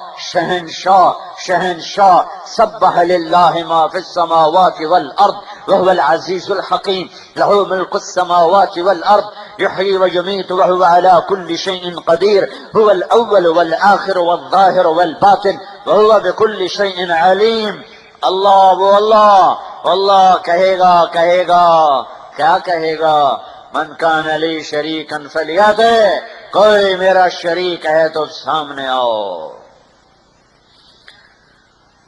سبح للہ ما فی السماوات والارض وهو العزیز الحکیم له ملک السماوات والارض يحيي ويميت وهو على كل شيء قدير هو الاول والآخر والظاهر والباطن وهو بكل شيء عليم اللہ کہے گا کیا کہے گا من کان لی شریکا فلیأتی کوئی میرا شریک ہے تو سامنے آؤ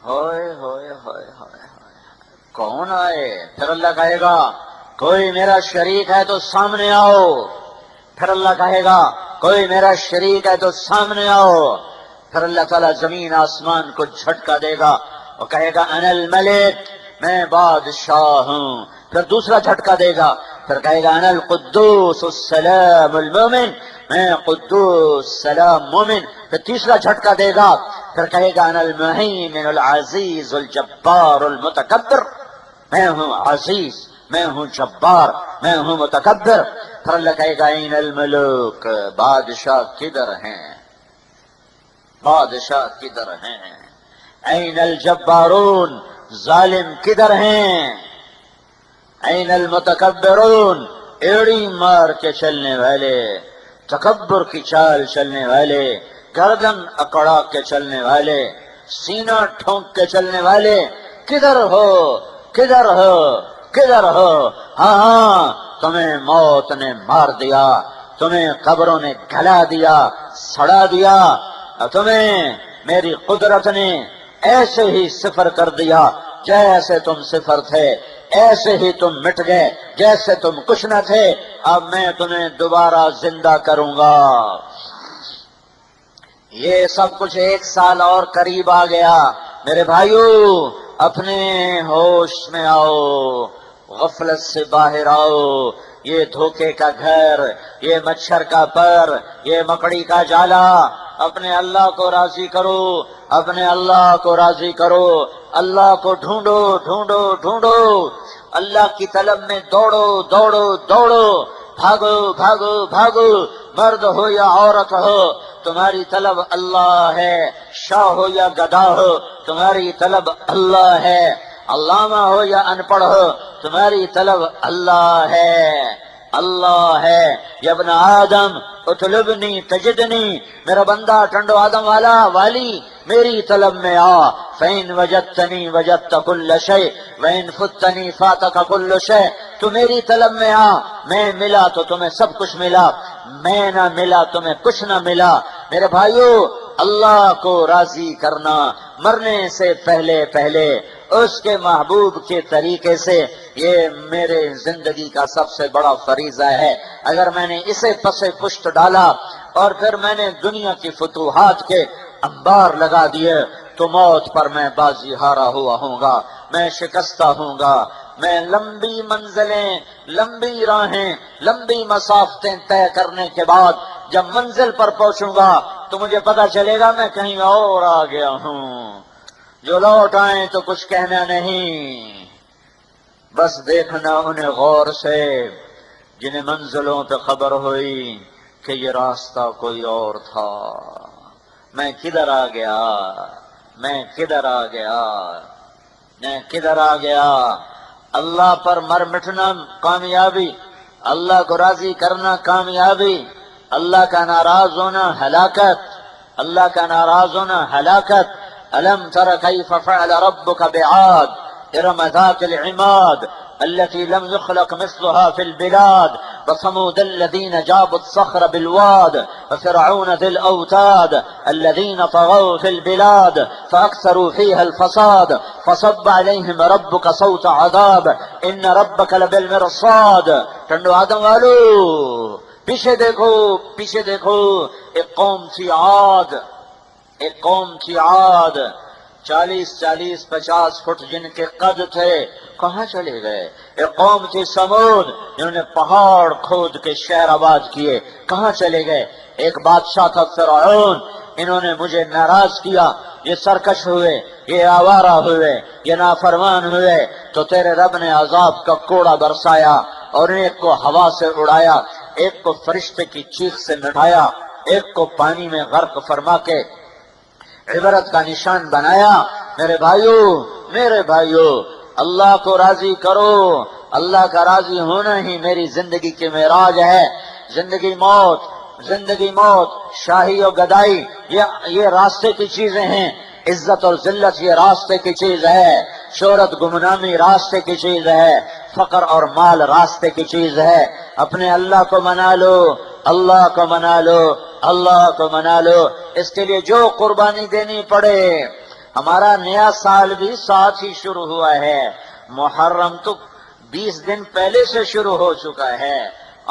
ہوئے ہوئے ہوئے ہوئے کون آئے پھر اللہ کہے گا کوئی میرا شریک ہے تو سامنے آؤ پھر اللہ کہے گا کوئی میرا شریک ہے تو سامنے آؤ پھر اللہ تعالیٰ زمین آسمان کو جھٹکا دے گا اور کہے گا انا الملک میں بادشاہ ہوں پھر دوسرا جھٹکا دے گا پھر کہے گا انا القدوس السلام المومن میں قدوس سلام مومن پھر تیسرا جھٹکا دے گا پھر کہے گا انا المہیمن العزیز الجبار المتکبر میں ہوں عزیز میں ہوں جبار میں ہوں متکبر پھر اللہ کہے گا این الملوک بادشاہ کدھر ہیں بادشاہ کدھر ہیں این الجبارون ظالم کدھر ہیں این المتکبرون ایڑی مار کے چلنے والے تکبر کی چال چلنے والے گردن اکڑا کے چلنے والے سینہ ٹھونک کے چلنے والے کدھر ہو کدھر ہو کدھر ہو ہاں تمہیں موت نے مار دیا تمہیں قبروں نے گلا دیا سڑا دیا تمہیں میری قدرت نے ایسے ہی صفر کر دیا جیسے تم صفر تھے ایسے ہی تم مٹ گئے جیسے تم کچھ نہ تھے اب میں تمہیں دوبارہ زندہ کروں گا یہ سب کچھ 1 سال اور قریب آ گیا میرے بھائیو اپنے ہوش میں آؤ غفلت سے باہر آؤ یہ دھوکے کا گھر یہ مچھر کا پر یہ مکڑی کا جالا اپنے اللہ کو راضی کرو اپنے اللہ کو راضی کرو اللہ کو ڈھونڈو ڈھونڈو ڈھونڈو اللہ کی طلب میں دوڑو دوڑو دوڑو بھاگو بھاگو بھاگو مرد ہو یا عورت ہو تمہاری طلب اللہ ہے شاہ ہو یا گدھا ہو تمہاری طلب اللہ ہے علامہ ہو یا ان پڑھ ہو تمہاری طلب اللہ ہے یا ابن آدم اطلبنی تجدنی میرا بندہ ٹنڈو آدم والا والی میری طلب میں آ فین وجدتنی وجدت کل شیء وین فتنی فاتک کل شیء تو میری طلب میں آ میں ملا تو تمہیں سب کچھ ملا میں نہ ملا تمہیں کچھ نہ ملا میرے بھائیو اللہ کو راضی کرنا مرنے سے پہلے اس کے محبوب کے طریقے سے یہ میرے زندگی کا سب سے بڑا فریضہ ہے اگر میں نے اسے پس پشت ڈالا اور پھر میں نے دنیا کی فتوحات کے انبار لگا دیے تو موت پر میں بازی ہارا ہوا ہوں گا، میں شکستہ ہوں گا۔ میں لمبی منزلیں، لمبی راہیں، لمبی مسافتیں طے کرنے کے بعد جب منزل پر پہنچوں گا تو مجھے پتا چلے گا میں کہیں اور آ گیا ہوں۔ جو لوٹ آئیں تو کچھ کہنا نہیں، بس دیکھنا انہیں غور سے جنہیں منزلوں پہ خبر ہوئی کہ یہ راستہ کوئی اور تھا۔ میں کدھر آ گیا، میں کدھر آ گیا، میں کدھر آ گیا۔ اللہ پر مر مٹنا کامیابی، اللہ کو راضی کرنا کامیابی، اللہ کا ناراض ہونا ہلاکت، اللہ کا ناراض ہونا ہلاکت۔ ألم تر كيف فعل ربك بعاد إرم ذات العماد التي لم يخلق مثلها في البلاد وثمود الذين جابوا الصخر بالواد وفرعون ذي الأوتاد الذين طغوا في البلاد فأكثروا فيها الفساد فصب عليهم ربك صوت عذاب إن ربك لبالمرصاد۔ ٹنڈو آدم والو پیچھے دیکھو، پیچھے دیکھو، ایک قوم تھی عاد، ایک قوم تھی عاد، 40-50 فٹ جن کے قد تھے، کہاں چلے گئے؟ ایک قوم تھی سمود، جنہوں نے پہاڑ کھود کے شہر آباد کیے، کہاں چلے گئے؟ ایک بادشاہ تھا فرعون، انہوں نے مجھے ناراض کیا، یہ سرکش ہوئے، یہ آوارہ ہوئے، یہ نافرمان ہوئے، تو تیرے رب نے عذاب کا کوڑا برسایا اور ایک کو ہوا سے اڑایا، ایک کو فرشتے کی چیخ سے مٹایا، ایک کو پانی میں غرق فرما کے عبرت کا نشان بنایا۔ میرے بھائیو، میرے بھائیو، اللہ کو راضی کرو، اللہ کا راضی ہونا ہی میری زندگی کی معراج ہے۔ زندگی موت، زندگی موت، شاہی اور گدائی یہ راستے کی چیزیں ہیں، عزت اور ذلت یہ راستے کی چیز ہے، شہرت گمنامی راستے کی چیز ہے، فقر اور مال راستے کی چیز ہے۔ اپنے اللہ کو منا لو، اللہ کو منا لو، اللہ کو منا لو، اس کے لیے جو قربانی دینی پڑے۔ ہمارا نیا سال بھی ساتھ ہی شروع ہوا ہے، محرم تو 20 دن پہلے سے شروع ہو چکا ہے،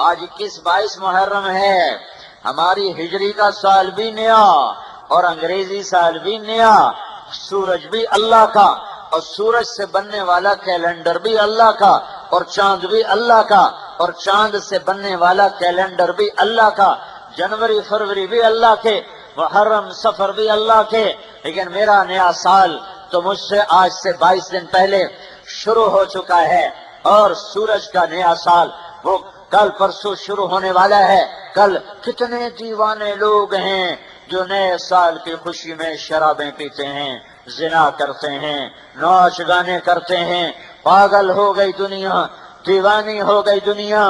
آج 21-22 محرم ہے۔ ہماری ہجری کا سال بھی نیا اور انگریزی سال بھی نیا، سورج بھی اللہ کا اور سورج سے بننے والا کیلنڈر بھی اللہ کا اور چاند بھی اللہ کا اور چاند سے بننے والا کیلنڈر بھی اللہ کا، جنوری فروری بھی اللہ کے، محرم سفر بھی اللہ کے، لیکن میرا نیا سال تو مجھ سے آج سے 22 دن پہلے شروع ہو چکا ہے، اور سورج کا نیا سال وہ کل پرسوں شروع ہونے والا ہے۔ کل کتنے دیوانے لوگ ہیں جو نئے سال کی خوشی میں شرابیں پیتے ہیں، زنا کرتے ہیں، ناچ گانے کرتے ہیں۔ پاگل ہو گئی دنیا، دیوانی ہو گئی دنیا۔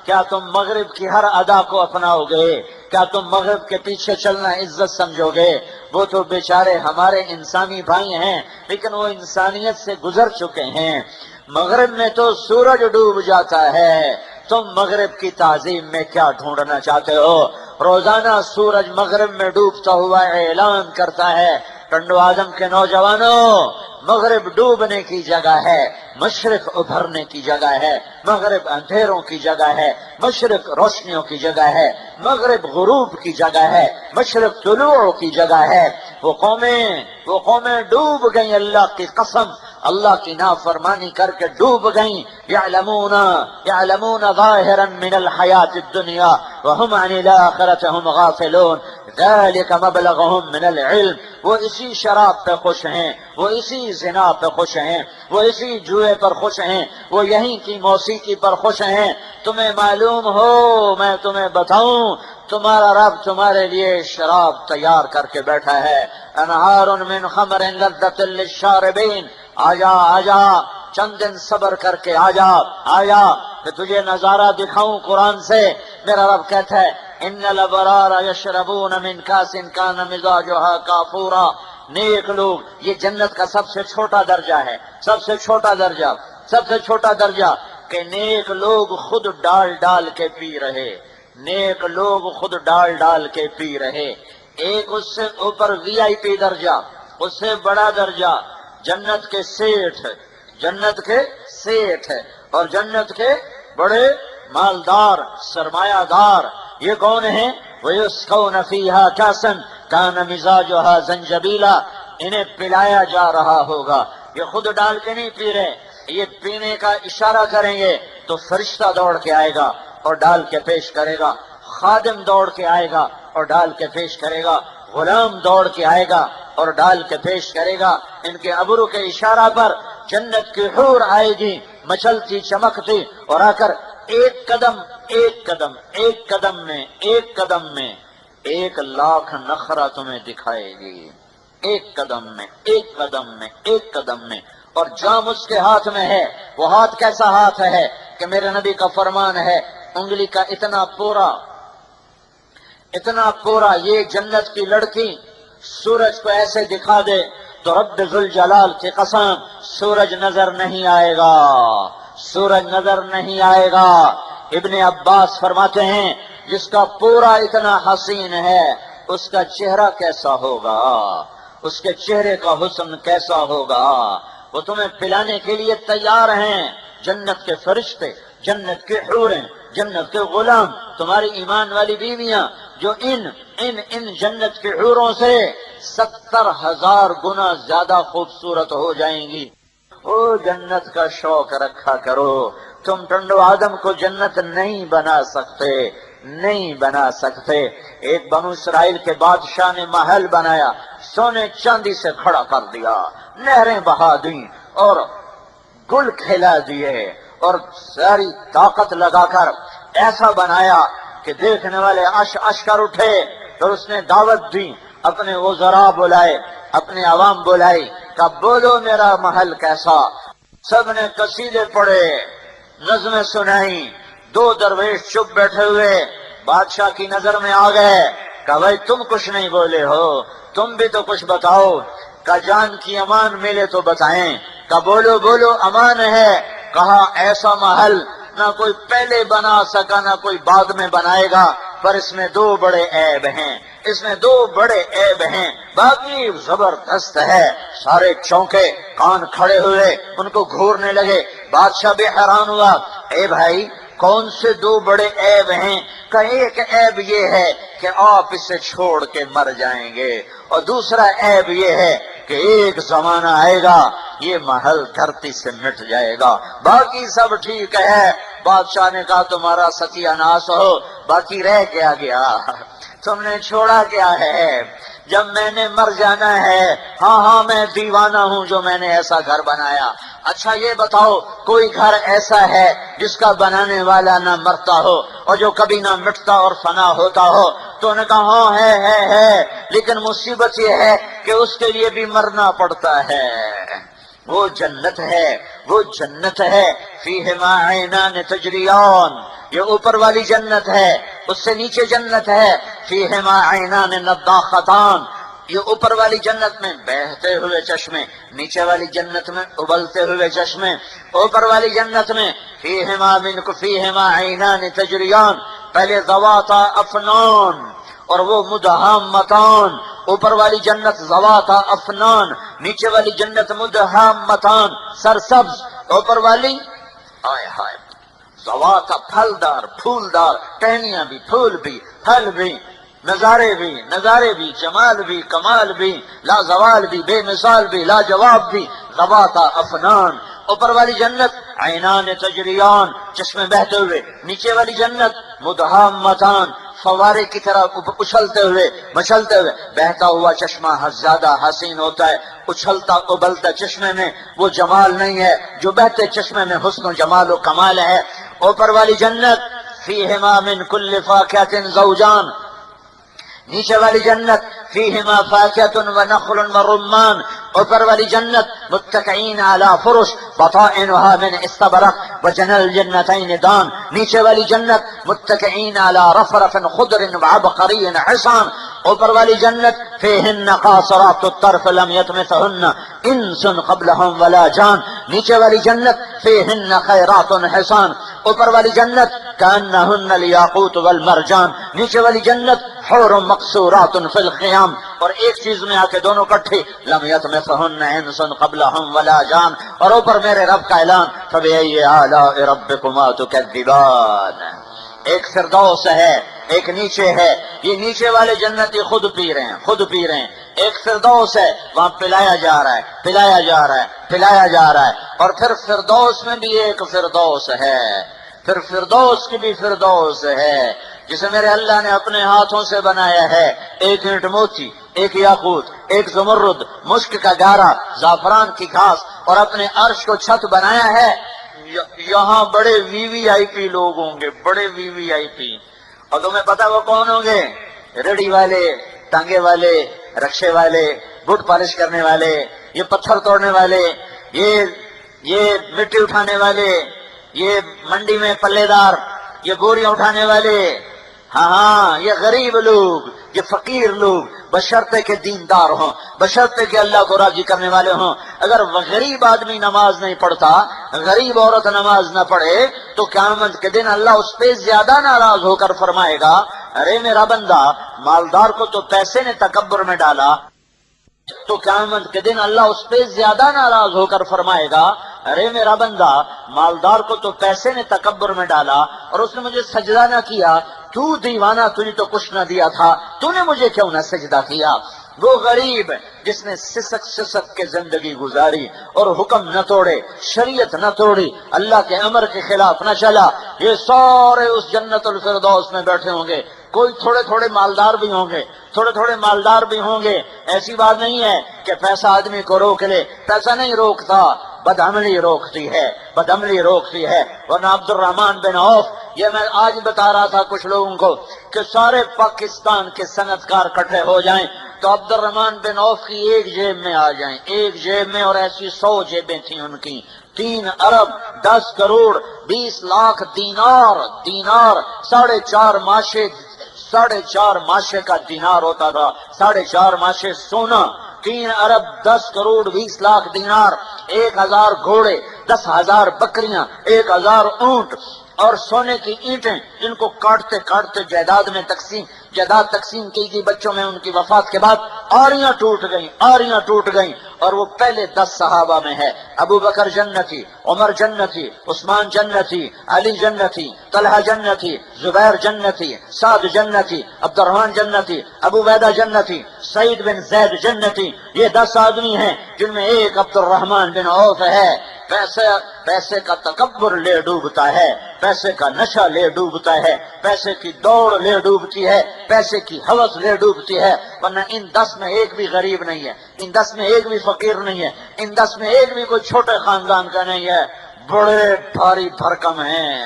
کیا تم مغرب کی ہر ادا کو اپناؤ گے؟ کیا تم مغرب کے پیچھے چلنا عزت سمجھو گے؟ وہ تو بیچارے ہمارے انسانی بھائی ہیں، لیکن وہ انسانیت سے گزر چکے ہیں۔ مغرب میں تو سورج ڈوب جاتا ہے، تم مغرب کی تعظیم میں کیا ڈھونڈنا چاہتے ہو؟ روزانہ سورج مغرب میں ڈوبتا ہوا اعلان کرتا ہے، ٹنڈو آدم کے نوجوانوں، مغرب ڈوبنے کی جگہ ہے، مشرق ابھرنے کی جگہ ہے، مغرب اندھیروں کی جگہ ہے، مشرق روشنیوں کی جگہ ہے، مغرب غروب کی جگہ ہے، مشرق طلوع کی جگہ ہے۔ وہ قومیں ڈوب گئیں، اللہ کی قسم، اللہ کی نافرمانی کر کے ڈوب گئیں۔ یعلمون ظاہرا من الحیات الدنیا وهم عن الآخرة هم غافلون ذلك مبلغهم من العلم۔ وہ اسی شراب پہ خوش ہیں، وہ اسی زنا پہ خوش ہیں، وہ اسی جوئے پر خوش ہیں، وہ یہیں کی موسیقی پر خوش ہیں۔ تمہیں معلوم ہو، میں تمہیں بتاؤں، تمہارا رب تمہارے لیے شراب تیار کر کے بیٹھا ہے، انہار من خمر لذۃ للشاربین۔ آجا آجا، چند دن صبر کر کے آجا آجا کہ تجھے نظارہ دکھاؤں قرآن سے۔ میرا رب کہتا ہے ان الابرار یشربون من کاس کان مزاجها کافورا۔ نیک لوگ، یہ جنت کا سب سے چھوٹا درجہ ہے، سب سے چھوٹا درجہ، سب سے چھوٹا درجہ کہ نیک لوگ خود ڈال ڈال کے پی رہے، نیک لوگ خود ڈال ڈال کے پی رہے۔ ایک اس سے اوپر وی آئی پی درجہ، اس سے بڑا درجہ جنت کے سیٹھ، جنت کے سیٹھ اور جنت کے بڑے مالدار، سرمایہ دار۔ یہ کون ہیں؟ وَيُسْقَوْنَ فِيهَا كَأْسًا کان مزاجها زنجبیلا، انہیں پلایا جا رہا ہوگا، یہ خود ڈال کے نہیں پی رہے، یہ پینے کا اشارہ کریں گے تو فرشتہ دوڑ کے آئے گا اور ڈال کے پیش کرے گا، خادم دوڑ کے آئے گا اور ڈال کے پیش کرے گا، غلام دوڑ کے آئے گا اور ڈال کے پیش کرے گا۔ ان کے ابرو کے اشارہ پر جنت کی حور آئے گی، مچلتی چمکتی، اور آ کر ایک قدم میں 1,00,000 نخرہ تمہیں دکھائے گی، ایک قدم میں، اور جام اس کے ہاتھ میں ہے۔ وہ ہاتھ کیسا ہاتھ ہے کہ میرے نبی کا فرمان ہے، انگلی کا اتنا پورا یہ جنت کی لڑکی سورج کو ایسے دکھا دے تو رب ذوالجلال کی قسم سورج نظر نہیں آئے گا۔ ابن عباس فرماتے ہیں جس کا پورا اتنا حسین ہے اس کا چہرہ کیسا ہوگا، اس کے چہرے کا حسن کیسا ہوگا۔ وہ تمہیں پلانے کے لیے تیار ہیں، جنت کے فرشتے، جنت کے حوریں، جنت کے غلام، تمہاری ایمان والی بیویاں جو ان جنت کے حوروں سے 70,000 گنا زیادہ خوبصورت ہو جائیں گی۔ او جنت کا شوق رکھا کرو، تم ٹنڈو آدم کو جنت نہیں بنا سکتے۔ ایک بنو اسرائیل کے بادشاہ نے محل بنایا، سونے چاندی سے کھڑا کر دیا، نہریں بہا دیں اور گل کھلا دیے، اور ساری طاقت لگا کر ایسا بنایا کہ دیکھنے والے عش کر اٹھے۔ پھر اس نے دعوت دی، اپنے وزراء بلائے، اپنے عوام بلائی، کہ بولو میرا محل کیسا۔ سب نے قصیدے پڑھے، نظمیں سنائی، 2 درویش چپ بیٹھے ہوئے بادشاہ کی نظر میں آ گئے۔ کہا بھائی تم کچھ نہیں بولے ہو، تم بھی تو کچھ بتاؤ۔ کہا جان کی امان ملے تو بتائیں۔ کہا بولو امان ہے۔ کہا ایسا محل نہ کوئی پہلے بنا سکا نہ کوئی بعد میں بنائے گا، پر اس میں 2 بڑے عیب ہیں، باقی زبردست ہے۔ سارے چونکے، کان کھڑے ہوئے، ان کو گھورنے لگے۔ بادشاہ بھی حیران ہوا، اے بھائی کون سے 2 بڑے عیب ہیں؟ کہ ایک عیب یہ ہے کہ آپ اسے چھوڑ کے مر جائیں گے، اور دوسرا عیب یہ ہے کہ ایک زمانہ آئے گا یہ محل دھرتی سے مٹ جائے گا، باقی سب ٹھیک ہے۔ بادشاہ نے کہا تمہارا ستیہ ناس ہو، باقی رہ کیا گیا، تم نے چھوڑا کیا ہے؟ جب میں نے مر جانا ہے، ہاں میں دیوانہ ہوں جو میں نے ایسا گھر بنایا۔ اچھا یہ بتاؤ کوئی گھر ایسا ہے جس کا بنانے والا نہ مرتا ہو اور جو کبھی نہ مٹتا اور فنا ہوتا ہو؟ تو نے کہا ہاں ہے، لیکن مصیبت یہ ہے کہ اس کے لیے بھی مرنا پڑتا ہے۔ وہ جنت ہے فیہما عینان تجریان، یہ اوپر والی جنت ہے۔ اس سے نیچے جنت ہے فیہما عینان نضاختان، یہ اوپر والی جنت میں بہتے ہوئے چشمے، نیچے والی جنت میں ابلتے ہوئے چشمے۔ اوپر والی جنت میں فیہما عینان تجریان، پہلے ذواتا افنان اور وہ مدہامتان۔ اوپر والی جنت ذواتا افنان، نیچے والی جنت مدہامتان، سرسبز۔ اوپر والی ذواتا پھلدار، پھولدار، ٹہنیاں بھی، پھول بھی، پھل بھی، نظارے بھی، جمال بھی، کمال بھی، لا زوال بھی، بے مثال بھی، لا جواب بھی، ذواتا افنان۔ اوپر والی جنت عینان تجریان، چشمے بہتے ہوئے۔ نیچے والی جنت مدہامتان، فوارے کی طرح اچھلتے ہوئے مچلتے ہوئے۔ بہتا ہوا چشمہ زیادہ حسین ہوتا ہے، اچھلتا ابلتا چشمے میں وہ جمال نہیں ہے جو بہتے چشمے میں حسن و جمال و کمال ہے۔ اوپر والی جنت فیہما من کل فاکہۃ زوجان، نیچے والی جنت فیہما فاکہۃ ونخل ورمان۔ اوپر والی جنت متکئین علی فرش بطائنها من استبرق وجنى الجنتین دان، نیچے والی جنت متکئین علی رفرف خضر وعبقری حسان۔ اوپر والی جنت فیہن قاصرات الطرف لم یطمثہن انس قبلہم ولا جان، نیچے والی جنت فیہن خیرات حسان۔ اوپر والی جنت کأنہن الیاقوت والمرجان، نیچے والی جنت حور مقصورات فی الخیام۔ اور ایک چیز میں آ کے دونوں کٹھے، لم یطمثہن انس قبلہم ولا جان۔ اور اوپر میرے رب کا اعلان، فبأي آلاء ربکما تکذبان، ایک فردوس ہے، ایک نیچے ہے، یہ نیچے والے جنتی خود پی رہے ہیں، خود پی رہے ہیں۔ ایک فردوس ہے، وہاں پلایا جا رہا ہے، پلایا جا رہا ہے، پلایا جا رہا ہے۔ اور پھر فردوس میں بھی ایک فردوس ہے، پھر فردوس کی بھی فردوس ہے، جسے میرے اللہ نے اپنے ہاتھوں سے بنایا ہے۔ ایک اینٹ موتی، ایک یاقوت، ایک زمرد، مشک کا گارا، زعفران کی گھاس، اور اپنے عرش کو چھت بنایا ہے۔ یہاں بڑے وی وی آئی پی لوگ ہوں گے، بڑے وی وی آئی پی، اور تمہیں پتا وہ کون ہوں گے؟ ریڑی والے، ٹانگے والے، رکشے والے، بٹ پالش کرنے والے، یہ پتھر توڑنے والے، یہ مٹی اٹھانے والے، یہ منڈی میں پلے دار، یہ بوریاں اٹھانے والے، ہاں یہ غریب لوگ، یہ فقیر لوگ، بشرطے کے دیندار ہوں، بشرطے کے اللہ کو راضی کرنے والے ہوں۔ اگر غریب آدمی نماز نہیں پڑھتا، غریب عورت نماز نہ پڑھے، تو قیامت کے دن اللہ اس پہ زیادہ ناراض ہو کر فرمائے گا، ارے میرا بندہ، مالدار کو تو پیسے نے تکبر میں ڈالا، تو قیامت کے دن اللہ اس پہ زیادہ ناراض ہو کر فرمائے گا، ارے میرا بندہ، مالدار کو تو پیسے نے تکبر میں ڈالا اور اس نے مجھے سجدہ نہ کیا، تو دیوانہ، تجھے تو کچھ نہ دیا تھا، تو نے مجھے کیوں نہ سجدہ کیا؟ وہ غریب جس نے سسک سسک کے زندگی گزاری اور حکم نہ توڑے، شریعت نہ توڑی، اللہ کے امر کے خلاف نہ چلا، یہ سارے اس جنت الفردوس میں بیٹھے ہوں گے۔ کوئی تھوڑے تھوڑے مالدار بھی ہوں گے، تھوڑے تھوڑے مالدار بھی ہوں گے۔ ایسی بات نہیں ہے کہ پیسہ آدمی کو روک لے، پیسہ نہیں روکتا، بدعملی روکتی ہے، بدعملی روکتی ہے۔ ورنہ عبد الرحمن بن عوف، یہ میں آج بتا رہا تھا کچھ لوگوں کو کہ سارے پاکستان کے صنعت کار اکٹھے ہو جائیں تو عبد الرحمن بن عوف کی ایک جیب میں آ جائیں، ایک جیب میں، اور ایسی 100 جیبیں تھیں ان کی۔ 3 ارب 10 کروڑ 20 لاکھ دینار، 4.5 ماشے کا دینار ہوتا تھا، 4.5 ماشے سونا، 3 ارب 10 کروڑ 20 لاکھ دینار، 1000 گھوڑے، 10,000 بکریاں، 1000 اونٹ، اور سونے کی اینٹیں جن کو کاٹتے کاٹتے جائیداد تقسیم کی گئی بچوں میں ان کی وفات کے بعد، آریاں ٹوٹ گئیں، اور وہ پہلے 10 صحابہ میں ہے۔ ابو بکر جنتی، عمر جنتی، عثمان جنتی، علی جنتی، طلحہ جنتی، زبیر جنتی، سعد جنتی، عبد الرحمن جنتی، ابو عبیدہ جنتی، سعید بن زید جنتی۔ یہ 10 آدمی ہیں جن میں ایک عبد الرحمن بن عوف ہے۔ پیسے کا تکبر لے ڈوبتا ہے، پیسے کا نشہ لے ڈوبتا ہے، پیسے کی دوڑ لے ڈوبتی ہے، پیسے کی ہوس لے ڈوبتی ہے، ورنہ ان 10 میں ایک بھی غریب نہیں ہے، ان 10 میں ایک بھی فقیر نہیں ہے، ان 10 میں ایک بھی کوئی چھوٹے خاندان کا نہیں ہے، بڑے بھاری بھرکم ہیں،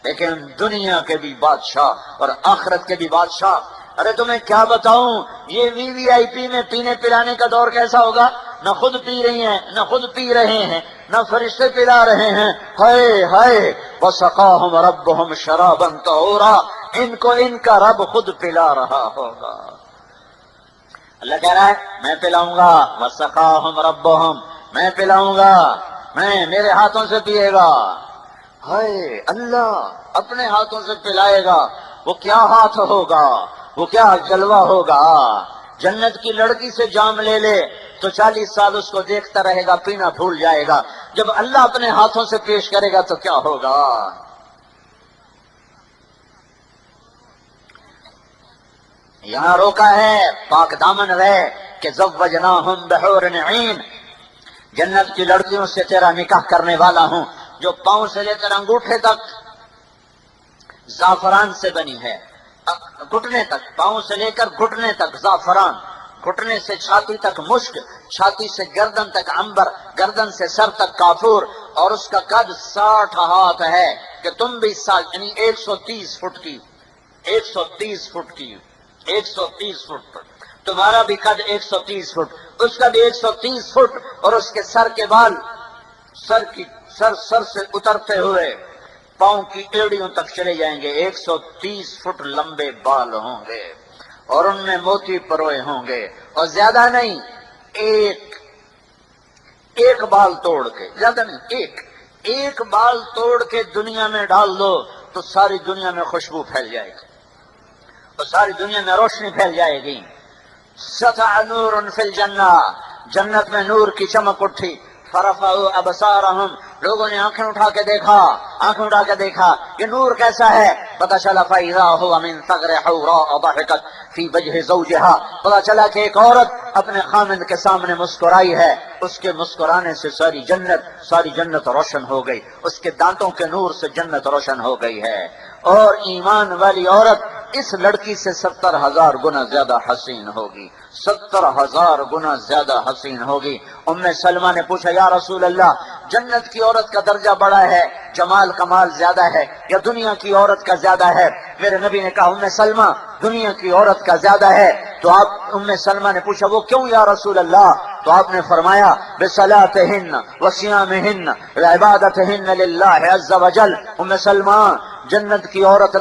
لیکن دنیا کے بھی بادشاہ اور آخرت کے بھی بادشاہ۔ ارے تمہیں کیا بتاؤں، یہ وی وی آئی پی میں پینے پلانے کا دور کیسا ہوگا؟ نہ خود پی رہی ہیں، نہ خود پی رہے ہیں، نہ فرشتے پلا رہے ہیں، ہائے ہائے، وَسَقَاهُمْ رَبُّهُمْ شَرَابًا طَهُورًا، ان کو ان کا رب خود پلا رہا ہوگا۔ اللہ کہہ رہا ہے میں پلاؤں گا، وَسَقَاهُمْ رَبُّهُمْ، میں پلاؤں گا، میرے ہاتھوں سے پیے گا۔ ہائے، اللہ اپنے ہاتھوں سے پلائے گا، وہ کیا ہاتھ ہوگا، وہ کیا جلوہ ہوگا۔ جنت کی لڑکی سے جام لے لے تو 40 سال اس کو دیکھتا رہے گا، پینا بھول جائے گا، جب اللہ اپنے ہاتھوں سے پیش کرے گا تو کیا ہوگا۔ یہاں روکا ہے پاک دامن رہے کہ زوجناہم بحور عین، جنت کی لڑکیوں سے تیرا نکاح کرنے والا ہوں جو پاؤں سے لے کر انگوٹھے تک زعفران سے بنی ہے، گھٹنے تک، پاؤں سے لے کر گھٹنے تک زعفران، گھٹنے سے چھاتی تک مشک، چھاتی سے گردن تک عنبر، گردن سے سر تک کافور، اور اس کا قد 60 ہاتھ ہے کہ تم بھی یعنی 130 فٹ کی، 130 فٹ کی، 130 فٹ پر تمہارا بھی قد 130 فٹ، اس کا بھی 130 فٹ، اور اس کے سر کے بال سر سے اترتے ہوئے پاؤں کی ایڑیوں تک چلے جائیں گے، 130 فٹ لمبے بال ہوں گے، اور ان میں موتی پروئے ہوں گے، اور زیادہ نہیں، ایک بال توڑ کے، زیادہ نہیں، ایک بال توڑ کے دنیا میں ڈال دو تو ساری دنیا میں خوشبو پھیل جائے گی، اور ساری دنیا میں روشنی پھیل جائے گی۔ سطع نور فی الجنہ، جنت میں نور کی چمک اٹھی، فرفعوا ابصارہم، لوگوں نے آنکھیں اٹھا کے دیکھا، یہ نور کیسا ہے؟ پتہ چلا فَإِذَا هُوَ مِن ثَغْرِ حَوْرَاءَ ضَحِكَتْ فِي وَجْهِ زَوْجِهَا، پتہ چلا کہ ایک عورت اپنے خامند کے سامنے مسکرائی ہے، اس کے مسکرانے سے ساری جنت روشن ہو گئی، اس کے دانتوں کے نور سے جنت روشن ہو گئی ہے۔ اور ایمان والی عورت اس لڑکی سے 70,000 گنا زیادہ حسین ہوگی، 70,000 گنا زیادہ حسین ہوگی۔ ام سلمہ نے پوچھا یا رسول اللہ، جنت کی عورت کا درجہ بڑا ہے، جمال کمال زیادہ ہے، یا دنیا کی عورت کا زیادہ ہے؟ میرے نبی نے کہا ام سلمہ دنیا کی عورت کا زیادہ ہے۔ تو آپ ام سلمہ نے پوچھا وہ کیوں یا رسول اللہ؟ تو آپ نے فرمایا بصلاتہن وصیامہن وعبادتہن للہ عز وجل۔ ام سلمہ جنت کی عورت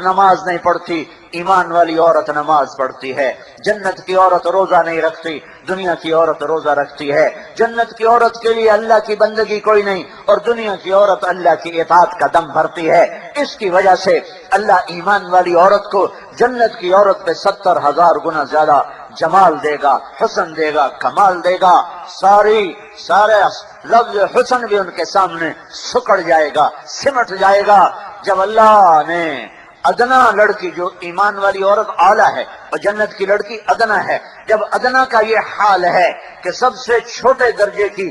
نماز نہیں پڑھتی، ایمان والی عورت نماز پڑھتی ہے۔ جنت کی عورت روزہ نہیں رکھتی، دنیا کی عورت روزہ رکھتی ہے۔ جنت کی عورت کے لیے اللہ کی بندگی کوئی نہیں، اور دنیا کی عورت اللہ کی اطاعت کا دم بھرتی ہے۔ اس کی وجہ سے اللہ ایمان والی عورت کو جنت کی عورت پہ 70,000 گنا زیادہ جمال دے گا، حسن دے گا، کمال دے گا۔ سارے لفظ حسن بھی ان کے سامنے سکڑ جائے گا، سمٹ جائے گا۔ جب اللہ نے ادنا لڑکی، جو ایمان والی عورت اعلیٰ ہے اور جنت کی لڑکی ادنا ہے، جب ادنا کا یہ حال ہے کہ سب سے چھوٹے درجے کی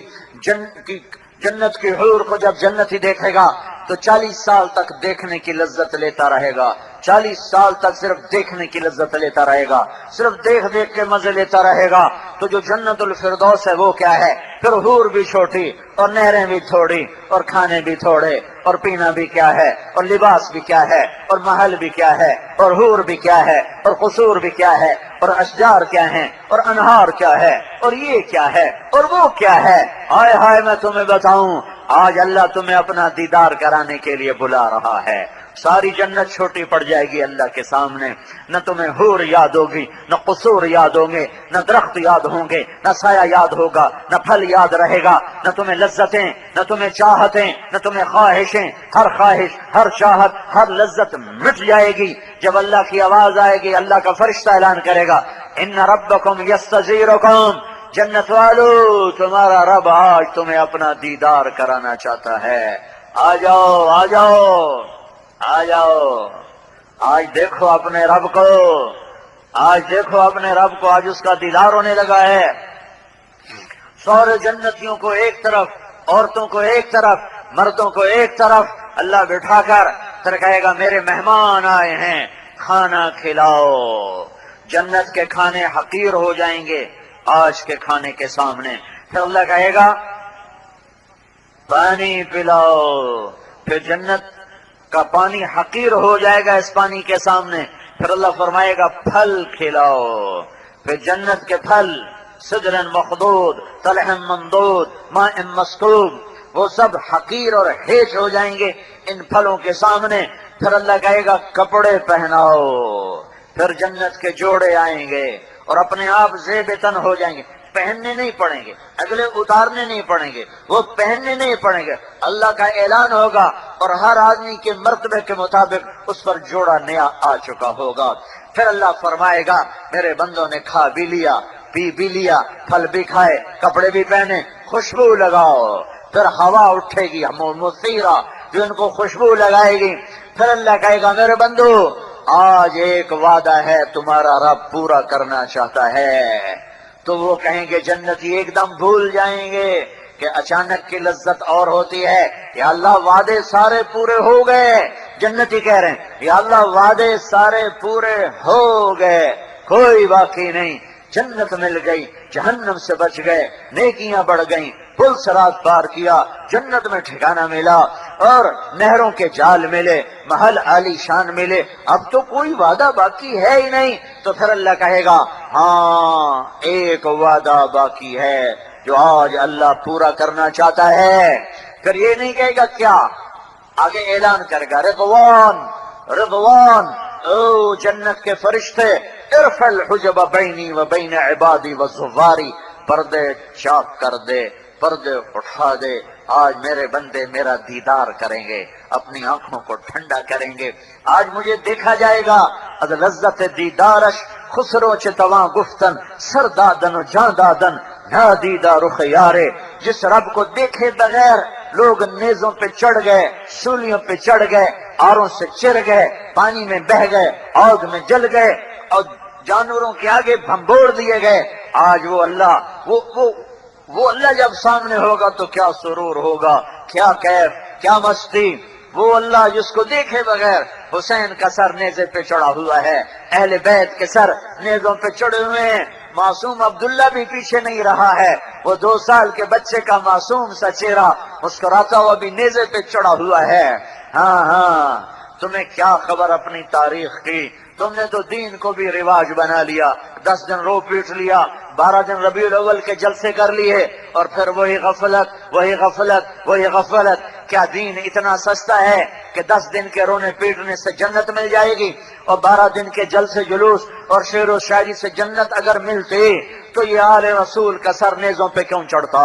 جنت کی حور کو جب جنتی دیکھے گا تو 40 سال تک دیکھنے کی لذت لیتا رہے گا، 40 سال تک صرف دیکھنے کی لذت لیتا رہے گا، صرف دیکھ دیکھ کے مزے لیتا رہے گا۔ تو جو جنت الفردوس ہے وہ کیا ہے؟ پھر حور بھی چھوٹی اور نہریں بھی تھوڑی اور کھانے بھی تھوڑے اور پینا بھی کیا ہے اور لباس بھی کیا ہے اور محل بھی کیا ہے اور حور بھی کیا ہے اور قصور بھی کیا ہے اور اشجار کیا ہیں اور انہار کیا ہے اور یہ کیا ہے اور وہ کیا ہے۔ ہائے ہائے میں تمہیں بتاؤں، آج اللہ تمہیں اپنا دیدار کرانے کے لیے بلا رہا ہے۔ ساری جنت چھوٹی پڑ جائے گی اللہ کے سامنے، نہ تمہیں حور یاد ہوگی، نہ قصور یاد ہوں گے، نہ درخت یاد ہوں گے، نہ سایہ یاد ہوگا، نہ پھل یاد رہے گا، نہ تمہیں لذتیں، نہ تمہیں چاہتیں، نہ تمہیں خواہشیں۔ ہر خواہش، ہر چاہت، ہر لذت مٹ جائے گی جب اللہ کی آواز آئے گی، اللہ کا فرشتہ اعلان کرے گا ان ربکم یستزیرکم، جنت والو تمہارا رب آج تمہیں اپنا دیدار کرانا چاہتا ہے، آ جاؤ آ جاؤ آ جاؤ، آج دیکھو اپنے رب کو، آج دیکھو اپنے رب کو، آج اس کا دیدار ہونے لگا ہے۔ سارے جنتیوں کو ایک طرف، عورتوں کو ایک طرف، مردوں کو ایک طرف اللہ بٹھا کر پھر کہے گا میرے مہمان آئے ہیں، کھانا کھلاؤ۔ جنت کے کھانے حقیر ہو جائیں گے آج کے کھانے کے سامنے۔ پھر اللہ کہے گا پانی پلاؤ، پھر جنت کا پانی حقیر ہو جائے گا اس پانی کے سامنے۔ پھر اللہ فرمائے گا پھل کھلاؤ، پھر جنت کے پھل سدر مخضود، طلح ممدود، ماء مسکوب، وہ سب حقیر اور ہیچ ہو جائیں گے ان پھلوں کے سامنے۔ پھر اللہ کہے گا کپڑے پہناؤ، پھر جنت کے جوڑے آئیں گے اور اپنے آپ زیب تن ہو جائیں گے، پہننے نہیں پڑیں گے، اگلے اتارنے نہیں پڑیں گے، وہ پہننے نہیں پڑیں گے۔ اللہ کا اعلان ہوگا اور ہر آدمی کے مرتبے کے مطابق اس پر جوڑا نیا آ چکا ہوگا۔ پھر اللہ فرمائے گا میرے بندوں نے کھا بھی لیا، پی بھی لیا، پھل بھی کھائے، کپڑے بھی پہنے، خوشبو لگاؤ۔ پھر ہوا اٹھے گی مثیرہ جو ان کو خوشبو لگائے گی۔ پھر اللہ کہے گا میرے بندو آج ایک وعدہ ہے تمہارا رب پورا کرنا چاہتا ہے۔ تو وہ کہیں گے جنتی ایک دم بھول جائیں گے کہ اچانک کی لذت اور ہوتی ہے، یا اللہ وعدے سارے پورے ہو گئے۔ جنتی کہہ رہے ہیں یا اللہ وعدے سارے پورے ہو گئے، کوئی باقی نہیں۔ جنت مل گئی، جہنم سے بچ گئے، نیکیاں بڑھ گئیں، پل صراط پار کیا، جنت میں ٹھکانہ ملا اور نہروں کے جال ملے، محل عالی شان ملے، اب تو کوئی وعدہ باقی ہے ہی نہیں۔ تو پھر اللہ کہے گا ہاں ایک وعدہ باقی ہے جو آج اللہ پورا کرنا چاہتا ہے۔ پھر یہ نہیں کہے گا کیا، آگے اعلان کرے گا رضوان رضوان، او جنت کے فرشتے ارفع الحجب بینی و بین عبادی و زواری، پردے چاک کر دے، پردے اٹھا دے، آج میرے بندے میرا دیدار کریں گے، اپنی آنکھوں کو ٹھنڈا کریں گے، آج مجھے دیکھا جائے گا۔ از لذت دیدارش خسرو چتواں گفتن سر دادن و جان دادن نادیدہ رخ یارے، جس رب کو دیکھے بغیر لوگ نیزوں پہ چڑھ گئے، سولیوں پہ چڑھ گئے، آروں سے چر گئے، پانی میں بہ گئے، آگ میں جل گئے اور جانوروں کے آگے بھمبوڑ دیے گئے۔ آج وہ اللہ وہ اللہ جب سامنے ہوگا تو کیا سرور ہوگا، کیا کیف، کیا مستی۔ وہ اللہ جس کو دیکھے بغیر حسین کا سر نیزے پہ چڑھا ہوا ہے، اہل بیت کے سر نیزوں پہ چڑھے ہوئے ہیں، معصوم عبداللہ بھی پیچھے نہیں رہا ہے، وہ 2 سال کے بچے کا معصوم سا چہرہ مسکراتا ہوا بھی نیزے پہ چڑھا ہوا ہے۔ ہاں تمہیں کیا خبر اپنی تاریخ کی، تم نے تو دین کو بھی رواج بنا لیا، 10 دن رو پیٹ لیا، 12 دن ربیع الاول کے جلسے کر لیے، اور پھر وہی غفلت وہی غفلت وہی غفلت۔ کیا دین اتنا سستا ہے کہ 10 دن کے رونے پیٹنے سے جنت مل جائے گی، اور 12 دن کے جلسے جلوس اور شعر و شاعری سے جنت اگر ملتی تو یہ آل رسول کا سر نیزوں پہ کیوں چڑھتا،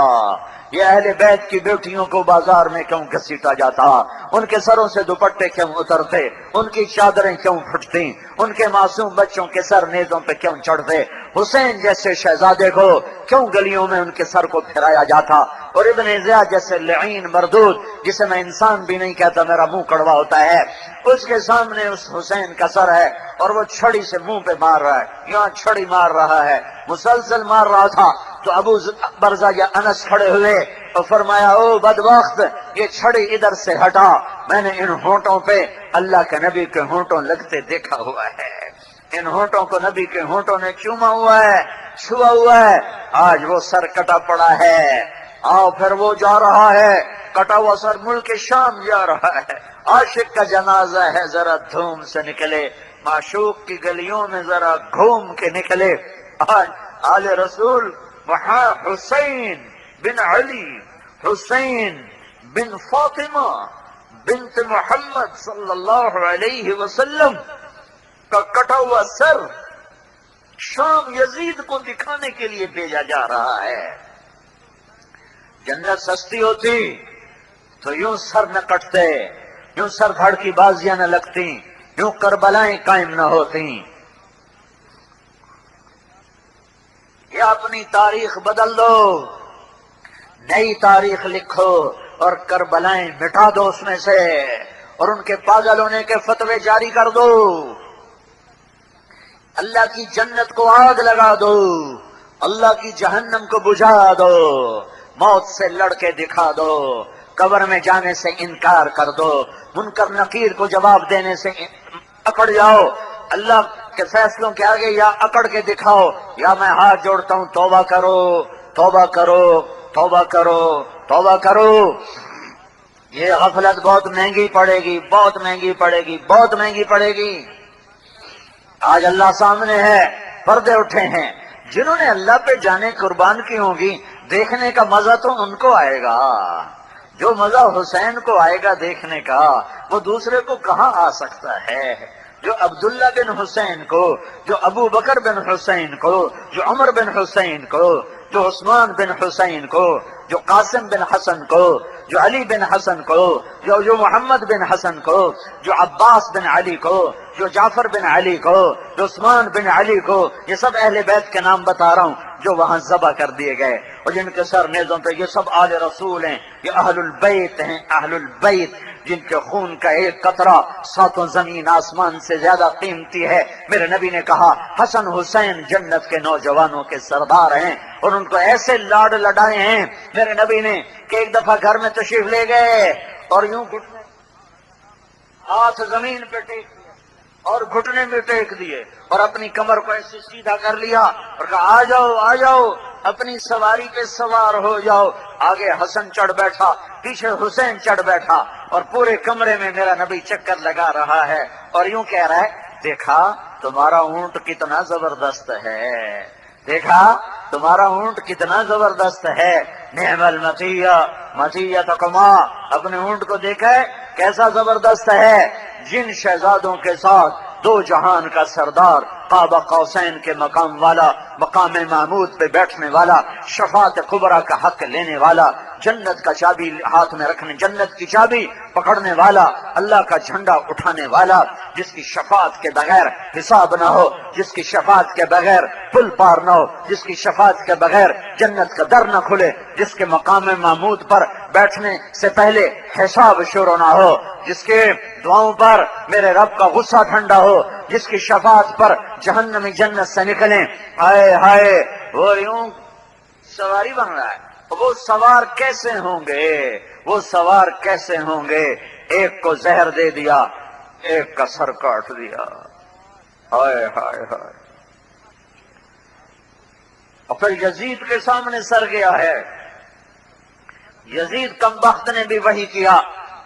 یہ اہل بیت کی بیٹیوں کو بازار میں کیوں گھسیٹا جاتا، ان کے سروں سے دوپٹے کیوں اترتے، ان کی چادریں کیوں پھٹتی، ان کے معصوم بچوں کے سر نیزوں پہ کیوں چڑھتے، حسین جیسے شہزادے کو کیوں گلیوں میں ان کے سر کو پھرایا جاتا، اور ابن زیاد جیسے لعین مردود جسے میں انسان بھی نہیں کہتا، میرا منہ کڑوا ہوتا ہے، اس کے سامنے اس حسین کا سر ہے اور وہ چھڑی سے منہ پہ مار رہا ہے، یہاں چھڑی مار رہا ہے، مسلسل مار رہا تھا۔ تو ابو برزہ یا انس کھڑے ہوئے اور فرمایا او بدبخت، یہ چھڑی ادھر سے ہٹا، میں نے ان ہونٹوں پہ اللہ کے نبی کے ہونٹوں لگتے دیکھا ہوا ہے، ان ہونٹوں کو نبی کے ہونٹوں نے چوما ہوا ہے، چھوا ہوا ہے، آج وہ سر کٹا پڑا ہے۔ آؤ پھر وہ جا رہا ہے، کٹا ہوا سر ملک شام جا رہا ہے، عاشق کا جنازہ ہے، ذرا دھوم سے نکلے، معشوق کی گلیوں میں ذرا گھوم کے نکلے۔ آج آل رسول وہاں حسین بن علی، حسین بن فاطمہ بنت محمد صلی اللہ علیہ وسلم کا کٹا ہوا سر شام یزید کو دکھانے کے لیے بھیجا جا رہا ہے۔ جنت سستی ہوتی تو یوں سر نہ کٹتے، یوں سر دھڑ کی بازیاں نہ لگتی، یوں کربلائیں قائم نہ ہوتی۔ یہ اپنی تاریخ بدل دو، نئی تاریخ لکھو اور کربلائیں مٹا دو اس میں سے، اور ان کے پاگل ہونے کے فتوے جاری کر دو، اللہ کی جنت کو آگ لگا دو، اللہ کی جہنم کو بجھا دو، موت سے لڑ کے دکھا دو، قبر میں جانے سے انکار کر دو، منکر نکیر کو جواب دینے سے اکڑ جاؤ، اللہ کے فیصلوں کے آگے یا اکڑ کے دکھاؤ یا میں ہاتھ جوڑتا ہوں توبہ کرو، توبہ کرو، توبہ کرو، توبہ کرو۔ یہ غفلت بہت مہنگی پڑے گی، بہت مہنگی پڑے گی، بہت مہنگی پڑے گی۔ آج اللہ سامنے ہے، پردے اٹھے ہیں، جنہوں نے اللہ پہ جانے قربان کی ہوں گی، دیکھنے کا مزہ تو ان کو آئے گا، جو مزہ حسین کو آئے گا دیکھنے کا وہ دوسرے کو کہاں آ سکتا ہے۔ جو عبداللہ بن حسین کو، جو ابو بکر بن حسین کو، جو عمر بن حسین کو، جو عثمان بن حسین کو، جو قاسم بن حسن کو، جو علی بن حسن کو، جو محمد بن حسن کو، جو عباس بن علی کو، جو جعفر بن علی کو، جو عثمان بن علی کو، یہ سب اہل بیت کے نام بتا رہا ہوں جو وہاں ذبح کر دیے گئے اور جن کے سر نیزوں پہ، یہ سب آل رسول ہیں، یہ اہل البیت ہیں، اہل البیت، جن کے خون کا ایک قطرہ 7 زمین آسمان سے زیادہ قیمتی ہے۔ میرے نبی نے کہا حسن حسین جنت کے نوجوانوں کے سردار ہیں، اور ان کو ایسے لاڈ لڈائے ہیں میرے نبی نے کہ ایک دفعہ گھر میں تشریف لے گئے اور یوں گھٹنے، ہاتھ زمین پہ ٹیک دیے اور گھٹنے میں ٹیک دیے اور اپنی کمر کو ایسے سیدھا کر لیا اور کہا آ جاؤ آ جاؤ، اپنی سواری پہ سوار ہو جاؤ۔ آگے حسن چڑھ بیٹھا، پیچھے حسین چڑھ بیٹھا، اور پورے کمرے میں میرا نبی چکر لگا رہا ہے اور یوں کہہ رہا ہے دیکھا تمہارا اونٹ کتنا زبردست ہے، دیکھا تمہارا اونٹ کتنا زبردست ہے، نعم المطیہ مطیتکما، اپنے اونٹ کو دیکھا ہے کیسا زبردست ہے۔ جن شہزادوں کے ساتھ 2 جہان کا سردار، قاب قوسین کے مقام والا، مقام محمود پہ بیٹھنے والا، شفاعت کبریٰ کا حق لینے والا، جنت کا چابی ہاتھ میں رکھنے، جنت کی چابی پکڑنے والا، اللہ کا جھنڈا اٹھانے والا، جس کی شفاعت کے بغیر حساب نہ ہو، جس کی شفاعت کے بغیر پل پار نہ ہو، جس کی شفاعت کے بغیر جنت کا در نہ کھلے، جس کے مقام محمود پر بیٹھنے سے پہلے حساب شروع نہ ہو، جس کے دعاؤں پر میرے رب کا غصہ ٹھنڈا ہو، جس کی شفاعت پر جہنمی جنت سے نکلیں. ہائے ہائے، وہ یوں سواری بن رہا ہے. وہ سوار کیسے ہوں گے؟ وہ سوار کیسے ہوں گے؟ ایک کو زہر دے دیا، ایک کا سر کاٹ دیا. ہائے ہائے ہائے. اور پھر یزید کے سامنے سر گیا ہے. یزید کمبخت نے بھی وہی کیا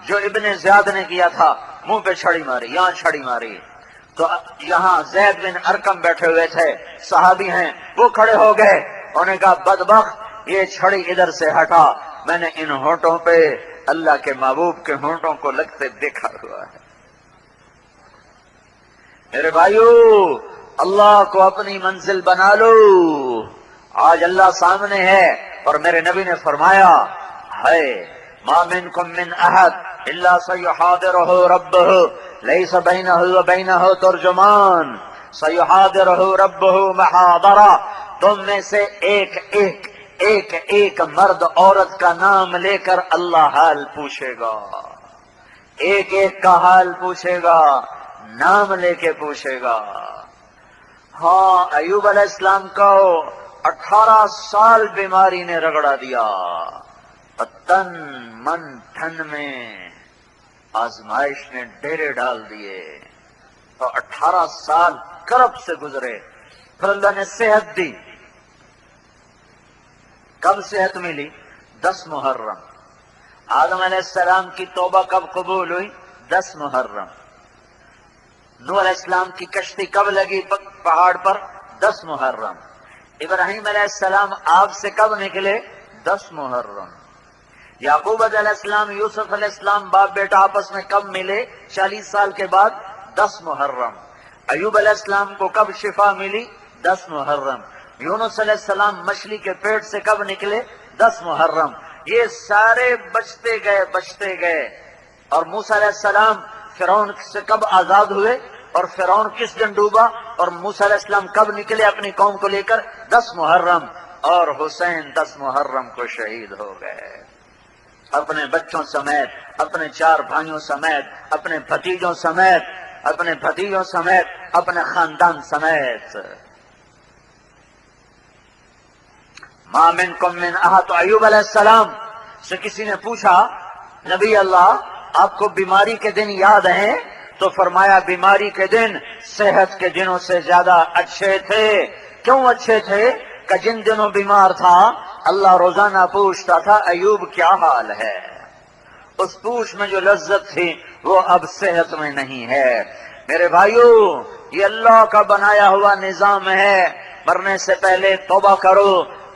جو ابن زیاد نے کیا تھا، منہ پہ چھڑی ماری، یہاں چھڑی ماری. تو یہاں زید بن ارقم بیٹھے ہوئے تھے، صحابی ہیں، وہ کھڑے ہو گئے. انہوں نے کہا بدبخت، یہ چھڑی ادھر سے ہٹا، میں نے ان ہونٹوں پہ اللہ کے محبوب کے ہونٹوں کو لگتے دیکھا ہوا ہے. میرے بھائیو، اللہ کو اپنی منزل بنا لو. آج اللہ سامنے ہے، اور میرے نبی نے فرمایا ہے ما منکم من احد الا سیحاضرہ ربہ لیس بینہ وبینہ ترجمان سیحاضرہ ربہ محاضرہ. تم میں سے ایک مرد عورت کا نام لے کر اللہ حال پوچھے گا. ایک کا حال پوچھے گا، نام لے کے پوچھے گا. ہاں، ایوب علیہ السلام کو 18 سال بیماری نے رگڑا دیا، تن من دھن میں آزمائش نے ڈیرے ڈال دیے، تو 18 سال کرب سے گزرے. پھر اللہ نے صحت دی. کب صحت ملی؟ 10 محرم. آدم علیہ السلام کی توبہ کب قبول ہوئی؟ 10 محرم. نوح علیہ السلام کی کشتی کب لگی پہاڑ پر؟ 10 محرم. ابراہیم علیہ السلام آگ سے کب نکلے؟ 10 محرم. یعقوب علیہ السلام یوسف علیہ السلام باپ بیٹا آپس میں کب ملے؟ 40 سال کے بعد، 10 محرم. ایوب علیہ السلام کو کب شفا ملی؟ 10 محرم. یونس علیہ السلام مچھلی کے پیٹ سے کب نکلے؟ 10 محرم. یہ سارے بچتے گئے. اور موسیٰ علیہ السلام فرعون سے کب آزاد ہوئے، اور فرعون کس دن ڈوبا، اور موسیٰ علیہ السلام کب نکلے اپنی قوم کو لے کر؟ 10 محرم. اور حسین 10 محرم کو شہید ہو گئے، اپنے بچوں سمیت، اپنے 4 بھائیوں سمیت، اپنے بھتیجوں سمیت، اپنے خاندان سمیت. ما منکم من احد. تو ایوب علیہ السلام سے کسی نے پوچھا نبی اللہ آپ کو بیماری کے دن یاد ہیں؟ تو فرمایا بیماری کے دن صحت کے دنوں سے زیادہ اچھے تھے. کیوں اچھے تھے؟ کہ جن دنوں بیمار تھا اللہ روزانہ پوچھتا تھا ایوب کیا حال ہے. اس پوچھ میں جو لذت تھی وہ اب صحت میں نہیں ہے. میرے بھائیو، یہ اللہ کا بنایا ہوا نظام ہے. مرنے سے پہلے توبہ کرو،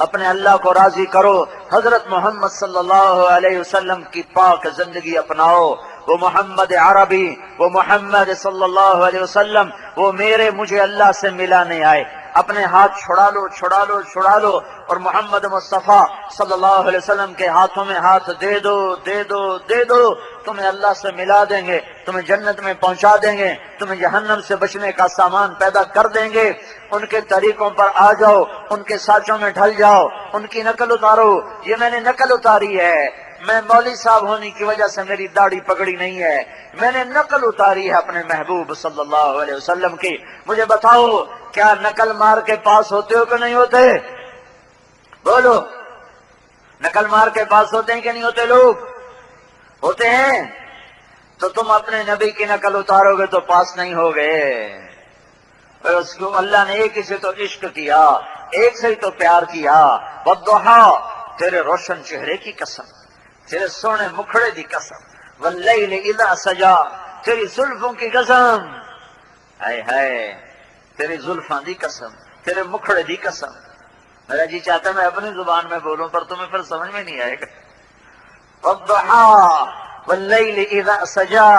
اپنے اللہ کو راضی کرو، حضرت محمد صلی اللہ علیہ وسلم کی پاک زندگی اپناؤ. وہ محمد عربی، وہ محمد صلی اللہ علیہ وسلم، وہ مجھے اللہ سے ملانے آئے. اپنے ہاتھ چھڑا لو اور محمد مصطفیٰ صلی اللہ علیہ وسلم کے ہاتھوں میں ہاتھ دے دو. تمہیں اللہ سے ملا دیں گے، تمہیں جنت میں پہنچا دیں گے، تمہیں جہنم سے بچنے کا سامان پیدا کر دیں گے. ان کے طریقوں پر آ جاؤ، ان کے ساتھوں میں ڈھل جاؤ، ان کی نقل اتارو. یہ میں نے نقل اتاری ہے. میں مولوی صاحب ہونے کی وجہ سے میری داڑھی پگڑی نہیں ہے، میں نے نقل اتاری ہے اپنے محبوب صلی اللہ علیہ وسلم کی. مجھے بتاؤ، کیا نقل مار کے پاس ہوتے ہو کہ نہیں ہوتے؟ بولو، نقل مار کے پاس ہوتے ہیں کہ نہیں ہوتے؟ لوگ ہوتے ہیں. تو تم اپنے نبی کی نقل اتارو گے تو پاس نہیں ہوگے. اس کو اللہ نے ایک ہی سے تو عشق کیا، ایک سے ہی تو پیار کیا. والضحا، تیرے روشن چہرے کی قسم، تیرے سونے مکھڑے دی قسم. واللیل اذا سجا، تیری زلفوں کی قسم. ہائے ہائے، تیری زلفاں دی قسم، تیرے مکھڑے دی قسم. میرا جی چاہتا میں اپنی زبان میں بولوں پر تمہیں پھر سمجھ میں نہیں آئے گا. والضحا واللیل اذا سجا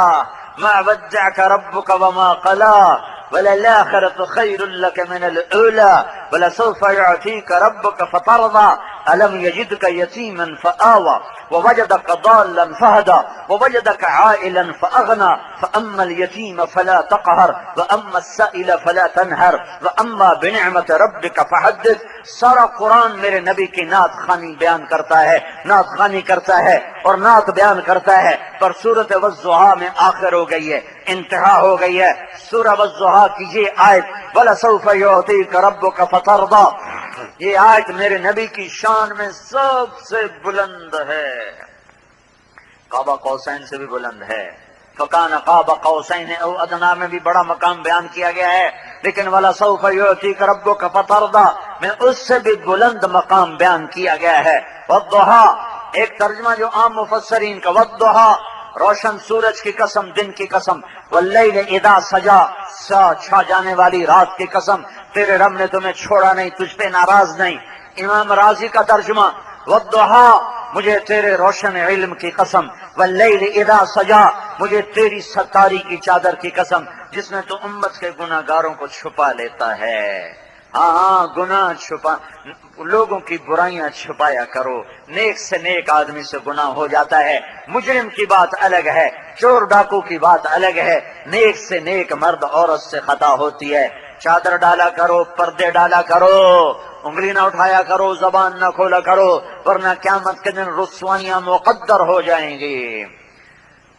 ما ودعك ربك وما قلا وللآخرة خير لك من الأولى وَلَسَوْفَ يُعْطِيكَ رَبُّكَ فَتَرْضَىٰ أَلَمْ يَجِدْكَ يَتِيمًا فَآوَىٰ وَوَجَدَكَ ضَالًّا فَهَدَىٰ وَوَجَدَكَ عَائِلًا فَأَغْنَىٰ فَأَمَّا الْيَتِيمَ فَلَا تَقْهَرْ وَأَمَّا السَّائِلَ فَلَا تَنْهَرْ وَأَمَّا بِنِعْمَةِ رَبِّكَ فَحَدِّثْ۔ سارا قرآن میرے نبی کی نعت خوانی بیان کرتا ہے، نعت خوانی کرتا ہے اور نعت بیان کرتا ہے، پر سورۃ والضحیٰ میں آخر ہو گئی ہے، انتہا ہو گئی ہے۔ سورہ والضحیٰ کی یہ آیت وَلَسَوْفَ يُعْطِيكَ رَبُّكَ فَتَرْضَىٰ، یہ آیت میرے نبی کی شان میں سب سے بلند ہے، قاب قوسین سے بھی بلند ہے۔ فَكَانَ قَابَ قَوْسَيْنِ أَوْ أَدْنَىٰ میں بھی بڑا مقام بیان کیا گیا ہے، لیکن وَلَسَوْفَ يُعْطِيكَ رَبُّكَ فَتَرْضَىٰ میں اس سے بھی بلند مقام بیان کیا گیا ہے۔ وَالضُّحَىٰ ایک ترجمہ جو عام مفسرین کا، وَالضُّحَىٰ روشن سورج کی قسم، دن کی قسم، وَاللَّيْلِ إِذَا سَجَىٰ چھا جانے والی رات کی قسم، تیرے رب نے تمہیں چھوڑا نہیں، تجھ پہ ناراض نہیں۔ امام راضی کا ترجمہ وَالضُّحَىٰ مجھے تیرے روشن علم کی قسم، وَاللَّيْلِ إِذَا سَجَىٰ مجھے تیری ستاری کی چادر کی قسم جس میں تو امت کے گناہ گاروں کو چھپا لیتا ہے۔ ہاں گناہ چھپا، لوگوں کی برائیاں چھپایا کرو، نیک سے نیک آدمی سے گناہ ہو جاتا ہے، مجرم کی بات الگ ہے، چور ڈاکو کی بات الگ ہے، نیک سے نیک مرد عورت سے خطا ہوتی ہے۔ چادر ڈالا کرو، پردے ڈالا کرو، انگلی نہ اٹھایا کرو، زبان نہ کھولا کرو، ورنہ قیامت کے دن رسوائیاں مقدر ہو جائیں گی۔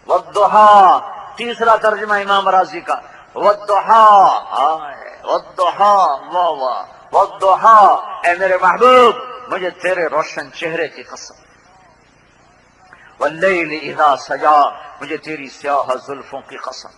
والضحیٰ تیسرا ترجمہ امام راضی کا، والضحیٰ والضحیٰ واہ واہ، والضحیٰ اے میرے محبوب مجھے تیرے روشن چہرے کی قسم، واللیل اذا سجا مجھے تیری سیاہ زلفوں کی قسم،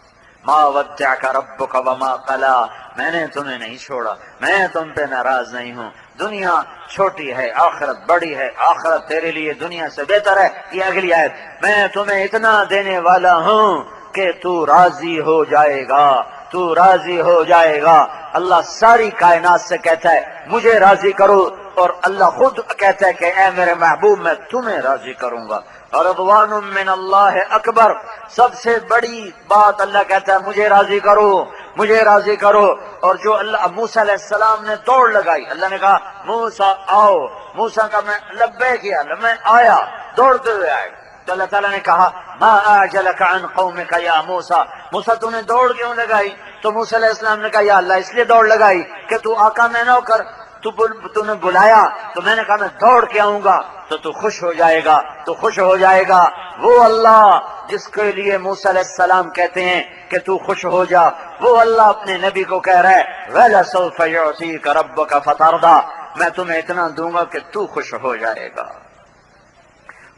ما ودعک ربک وما قلا میں نے تمہیں نہیں چھوڑا، میں تم پہ ناراض نہیں ہوں۔ دنیا چھوٹی ہے، آخرت بڑی ہے، آخرت تیرے لیے دنیا سے بہتر ہے۔ یہ اگلی آیت، میں تمہیں اتنا دینے والا ہوں کہ تو راضی ہو جائے گا، تو راضی ہو جائے گا۔ اللہ ساری کائنات سے کہتا ہے مجھے راضی کرو، اور اللہ خود کہتا ہے کہ اے میرے محبوب میں تمہیں راضی کروں گا۔ رضوان من اللہ اکبر، سب سے بڑی بات اللہ کہتا ہے مجھے راضی کرو، مجھے راضی کرو۔ اور جو اللہ موسیٰ علیہ السلام نے دوڑ لگائی، اللہ نے کہا موسیٰ آؤ، موسیٰ کا میں لبیک کیا، میں آیا، دوڑتے ہوئے آئے، تو اللہ تعالیٰ نے کہا ما اعجلک عن قومک یا موسیٰ، موسیٰ تو نے دوڑ کیوں لگائی؟ تو موسیٰ علیہ السلام نے کہا یا اللہ اس لیے دوڑ لگائی کہ تو آقا میں نہ ہو کر تو نے بلایا، تو میں نے کہا میں دوڑ کے آؤں گا تو خوش ہو جائے گا، تو خوش ہو جائے گا۔ وہ اللہ جس کے لیے موسیٰ علیہ السلام کہتے ہیں کہ تو خوش ہو جا، وہ اللہ اپنے نبی کو کہہ رہا ہے وَلَسَوْفَ يُعْطِيكَ رَبُّكَ فَتَرْضَىٰ میں تمہیں اتنا دوں گا کہ تو خوش ہو جائے گا۔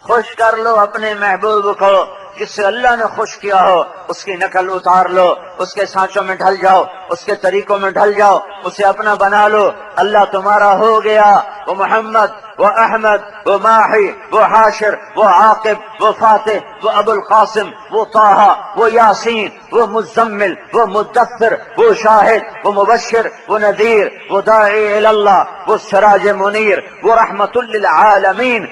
خوش کر لو اپنے محبوب کو، جس سے اللہ نے خوش کیا ہو، اس کی نقل اتار لو، اس کے سانچوں میں ڈھل جاؤ، اس کے طریقوں میں ڈھل جاؤ، اسے اپنا بنا لو، اللہ تمہارا ہو گیا۔ وہ محمد، وہ احمد، وہ ماہی، وہ حاشر، وہ عاقب، وہ فاتح، وہ ابو القاسم، وہ طہ، وہ یاسین، وہ مزمل، وہ مدثر، وہ شاہد، وہ مبشر، وہ نذیر، وہ داعی اللہ، وہ سراج منیر، وہ رحمت للعالمین،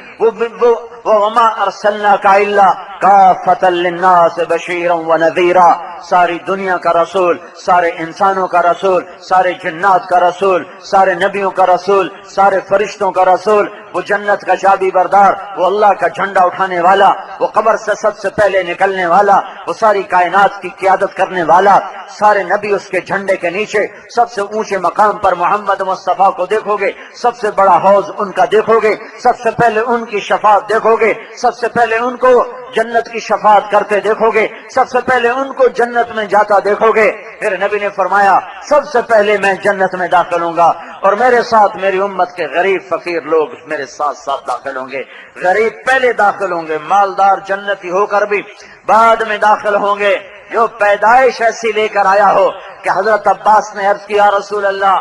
وَمَا أَرْسَلْنَاكَ إِلَّا كَافَّةً لِلنَّاسِ بَشِيرًا وَنَذِيرًا ساری دنیا کا رسول، سارے انسانوں کا رسول، سارے جنات کا رسول، سارے نبیوں کا رسول، سارے فرشتوں کا رسول، وہ جنت کا چابی بردار، وہ اللہ کا جھنڈا اٹھانے والا، وہ قبر سے سب سے پہلے نکلنے والا، وہ ساری کائنات کی قیادت کرنے والا، سارے نبی اس کے جھنڈے کے نیچے، سب سے اونچے مقام پر محمد مصطفیٰ کو دیکھو گے، سب سے بڑا حوض ان کا دیکھو گے، سب سے پہلے ان کی شفاعت دیکھو گے، سب سے پہلے ان کو جنت کی شفاعت کرتے دیکھو گے، سب سے پہلے ان کو جنت میں جاتا دیکھو گے۔ پھر نبی نے فرمایا سب سے پہلے میں جنت میں داخل ہوں گا، اور میرے ساتھ میری امت کے غریب فقیر لوگ میرے ساتھ ساتھ داخل ہوں گے۔ غریب پہلے داخل ہوں گے، مالدار جنتی ہو کر بھی بعد میں داخل ہوں گے۔ جو پیدائش ایسی لے کر آیا ہو کہ حضرت عباس نے عرض کیا رسول اللہ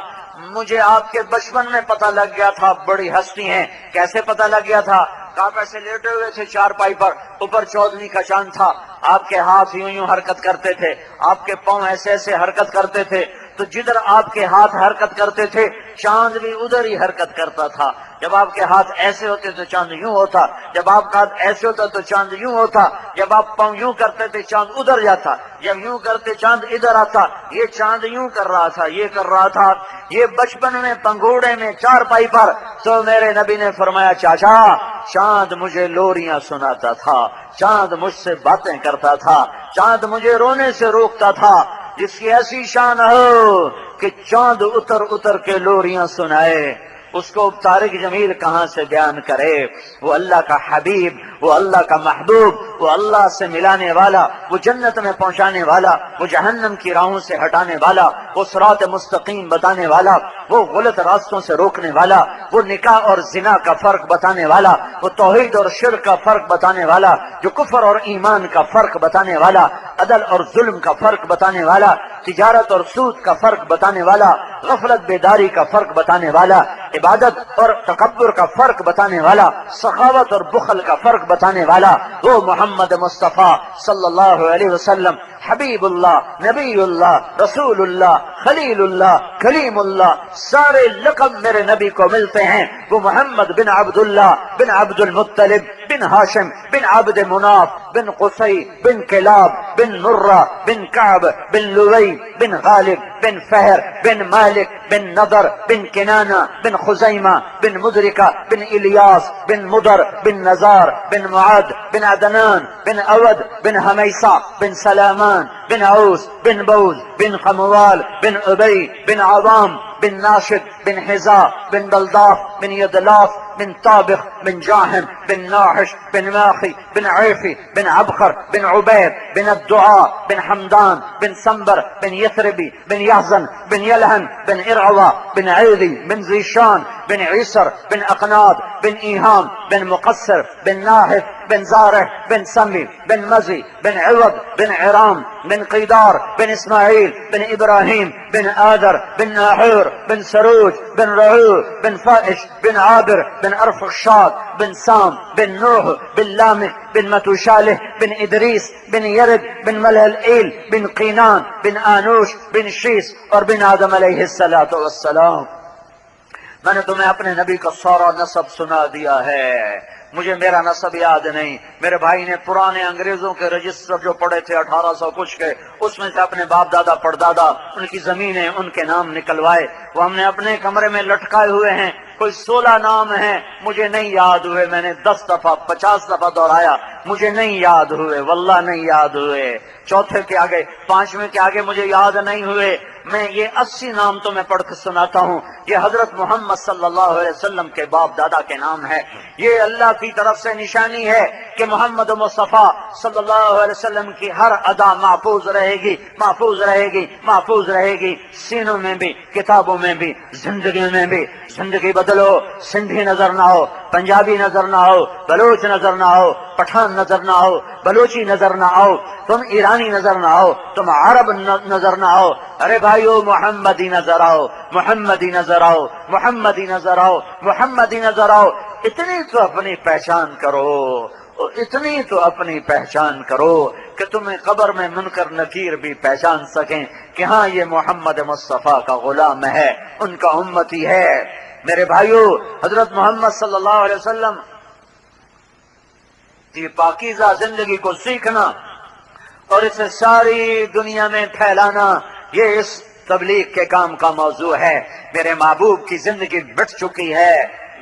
مجھے آپ کے بچپن میں پتہ لگ گیا تھا بڑی ہستی ہیں، کیسے پتہ لگ گیا تھا؟ آپ ایسے لیٹے ہوئے تھے چارپائی پر، اوپر چودھری کا چاند تھا، آپ کے ہاتھ یوں یوں حرکت کرتے تھے، آپ کے پاؤں ایسے ایسے حرکت کرتے تھے، تو تو جدھر آپ کے ہاتھ حرکت کرتے تھے چاند بھی ادھر ہی حرکت کرتا تھا. جب آپ کے ہاتھ ایسے ہوتے تو چاند یوں ہوتا, جب آپ کا ہاتھ ایسے ہوتا تو چاند یوں ہوتا, جب آپ پاؤں یوں کرتے تھے چاند ادھر جاتا, جب یوں کرتے چاند ادھر آتا. یہ چاند یوں کر رہا تھا, یہ کر رہا تھا. یہ بچپن میں پنگوڑے میں چارپائی پر تو میرے نبی نے فرمایا چاچا چاند مجھے لوریاں سناتا تھا, چاند مجھ سے باتیں کرتا تھا, چاند مجھے رونے سے روکتا تھا. جس کی ایسی شان ہو کہ چاند اتر اتر کے لوریاں سنائے, اس کو طارق جمیل کہاں سے بیان کرے. وہ اللہ کا حبیب, وہ اللہ کا محبوب, وہ اللہ سے ملانے والا, وہ جنت میں پہنچانے والا, وہ جہنم کی راہوں سے ہٹانے والا, وہ صراط مستقیم بتانے والا, وہ غلط راستوں سے روکنے والا, وہ نکاح اور زنا کا فرق بتانے والا, وہ توحید اور شرک کا فرق بتانے والا, جو کفر اور ایمان کا فرق بتانے والا, عدل اور ظلم کا فرق بتانے والا, تجارت اور سود کا فرق بتانے والا, غفلت بیداری کا فرق بتانے والا, عبادت اور تکبر کا فرق بتانے والا, سخاوت اور بخل کا فرق بتانے والا, وہ محمد مصطفیٰ صلی اللہ علیہ وسلم حبیب اللہ, نبی اللہ, رسول اللہ, خلیل اللہ, کلیم اللہ, سارے لقب میرے نبی کو ملتے ہیں. وہ محمد بن عبداللہ بن عبد المطلب بن ہاشم بن عبد مناف بن قصی بن کلاب بن مرہ بن کعب بن لوی بن غالب بن فہر بن مالک بن نضر بن کنانہ بن خزیمہ بن مدرکہ بن الیاس بن مدر بن نزار بن معد بن عدنان بن اود بن حمیصہ بن سلامان بن عوس بن بوز بن قموال بن ابی بن عوام بن ناشد بن حزا بن بلداف بن یدلاف بن طابخ بن جاہم بن ناحش بن ماخی بن عیفی بن عبخر بن عبید بن الدعاء بن حمدان بن سنبر بن یثربی بن یحزن بن یلہن بن ارعوا بن عیدی بن زیشان بن عیسر بن اقناد بن ایہام بن مقصر بن ناحف بن زارح بن سمی بن مزی بن عوض بن عرام بن قیدار بن اسماعیل بن ابراہیم بن آدر بن ناحور بن سروج بن رعو بن فائش بن عابر بن ارفخشاد بن سام بن نوح بن لامح بن متوشالح بن ادریس بن یرد بن ملہل بن قینان بن آنوش بن شیس اور بن آدم علیہ السلام. میں نے تمہیں اپنے نبی کا سارا نسب سنا دیا ہے, مجھے میرا نسب یاد نہیں. میرے بھائی نے پرانے انگریزوں کے رجسٹر جو پڑے تھے 1800 کچھ کے, اس میں سے اپنے باپ دادا پردادا ان کی زمینیں ان کے نام نکلوائے. وہ ہم نے اپنے کمرے میں لٹکائے ہوئے ہیں. کوئی 16 نام ہیں, مجھے نہیں یاد ہوئے. میں نے 10 دفعہ 50 دفعہ دوہرایا, مجھے نہیں یاد ہوئے, واللہ نہیں یاد ہوئے. چوتھے کے آگے, پانچویں کے آگے مجھے یاد نہیں ہوئے. میں یہ 80 نام تو میں پڑھ کے سناتا ہوں. یہ حضرت محمد صلی اللہ علیہ وسلم کے باپ دادا کے نام ہے. یہ اللہ کی طرف سے نشانی ہے کہ محمد مصطفیٰ صلی اللہ علیہ وسلم کی ہر ادا محفوظ رہے گی, محفوظ رہے گی, محفوظ رہے گی. سینوں میں بھی, کتابوں میں بھی, زندگی میں بھی. زندگی بدلو, سندھی نظر نہ ہو, پنجابی نظر نہ ہو, بلوچ نظر نہ ہو, پٹھان نظر نہ ہو, بلوچی نظر نہ آؤ, تم ایرانی نظر نہ آؤ, تم عرب نظر نہ آؤ. ارے بھائیو محمدی نظر آؤ, محمدی نظر آؤ, محمدی نظر آؤ, محمدی نظر آؤ. اتنی تو اپنی پہچان کرو, اتنی تو اپنی پہچان کرو کہ تمہیں قبر میں منکر نکیر بھی پہچان سکیں کہ ہاں یہ محمد مصطفیٰ کا غلام ہے, ان کا امتی ہے. میرے بھائیو, حضرت محمد صلی اللہ علیہ وسلم کی پاکیزہ زندگی کو سیکھنا اور اسے ساری دنیا میں پھیلانا, یہ اس تبلیغ کے کام کا موضوع ہے. میرے محبوب کی زندگی مٹ چکی ہے,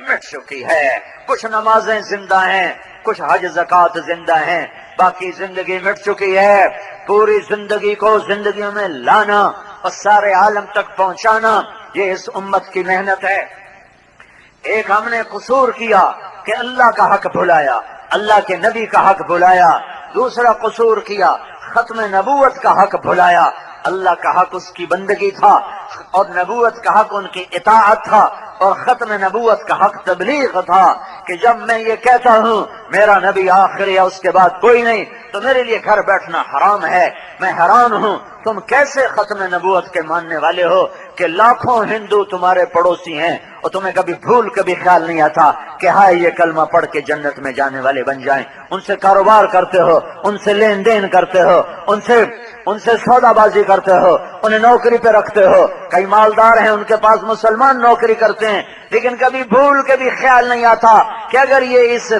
مٹ چکی ہے. کچھ نمازیں زندہ ہیں, کچھ حج زکات زندہ ہیں, باقی زندگی مٹ چکی ہے. پوری زندگی کو زندگیوں میں لانا اور سارے عالم تک پہنچانا, یہ اس امت کی محنت ہے. ایک ہم نے قصور کیا کہ اللہ کا حق بھلایا, اللہ کے نبی کا حق بھلایا. دوسرا قصور کیا, ختم نبوت کا حق بھلایا. اللہ کا حق اس کی بندگی تھا اور نبوت کا حق ان کی اطاعت تھا, اور ختم نبوت کا حق تبلیغ تھا. کہ جب میں یہ کہتا ہوں میرا نبی آخری ہے, اس کے بعد کوئی نہیں, تو میرے لیے گھر بیٹھنا حرام ہے. میں حیران ہوں تم کیسے ختم نبوت کے ماننے والے ہو, کہ لاکھوں ہندو تمہارے پڑوسی ہیں اور تمہیں کبھی بھول کبھی خیال نہیں آتا کہ ہائے یہ کلمہ پڑھ کے جنت میں جانے والے بن جائیں. ان سے کاروبار کرتے ہو، ان سے لین دین کرتے ہو، ان سے سودا بازی کرتے ہو، انہیں نوکری پہ رکھتے ہو. کئی مالدار ہیں ان کے پاس مسلمان نوکری کرتے ہیں، لیکن کبھی بھول کے بھی خیال نہیں آتا کہ اگر یہ اس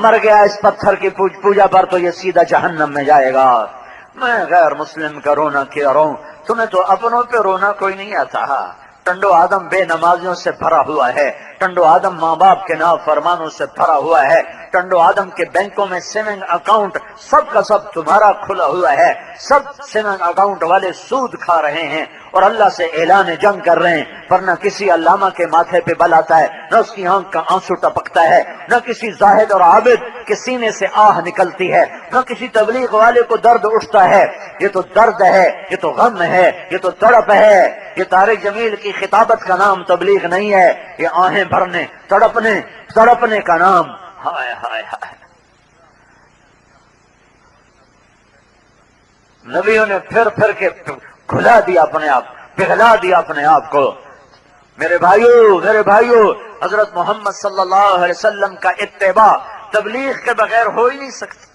مر گیا اس پتھر کی پوجا پر تو یہ سیدھا جہنم میں جائے گا. میں غیر مسلم کا رونا کیا رہوں، تمہیں تو اپنوں پہ رونا کوئی نہیں آتا. ٹنڈو آدم بے نمازیوں سے بھرا ہوا ہے، ٹنڈو آدم ماں باپ کے نافرمانوں سے بھرا ہوا ہے، ٹنڈو آدم کے بینکوں میں سیونگ اکاؤنٹ سب کا سب تمہارا کھلا ہوا ہے. سب سیونگ اکاؤنٹ والے سود کھا رہے ہیں اور اللہ سے اعلان جنگ کر رہے ہیں، پر نہ کسی علامہ کے ماتھے پہ بل آتا ہے، نہ اس کی آنکھ کا آنسو ٹپکتا ہے، نہ کسی زاہد اور عابد کے سینے سے آہ نکلتی ہے، نہ کسی تبلیغ والے کو درد اٹھتا ہے. یہ تو درد ہے، یہ تو غم ہے، یہ تو تڑپ ہے. یہ طارق جمیل کی خطابت کا نام تبلیغ نہیں ہے، یہ آہیں بھرنے تڑپنے کا نام. ہائے ہائے ہائے. نبیوں نے پھر کے کھلا دیا اپنے آپ، پگھلا دیا اپنے آپ کو. میرے بھائیو حضرت محمد صلی اللہ علیہ وسلم کا اتباع تبلیغ کے بغیر ہو ہی نہیں سکتا.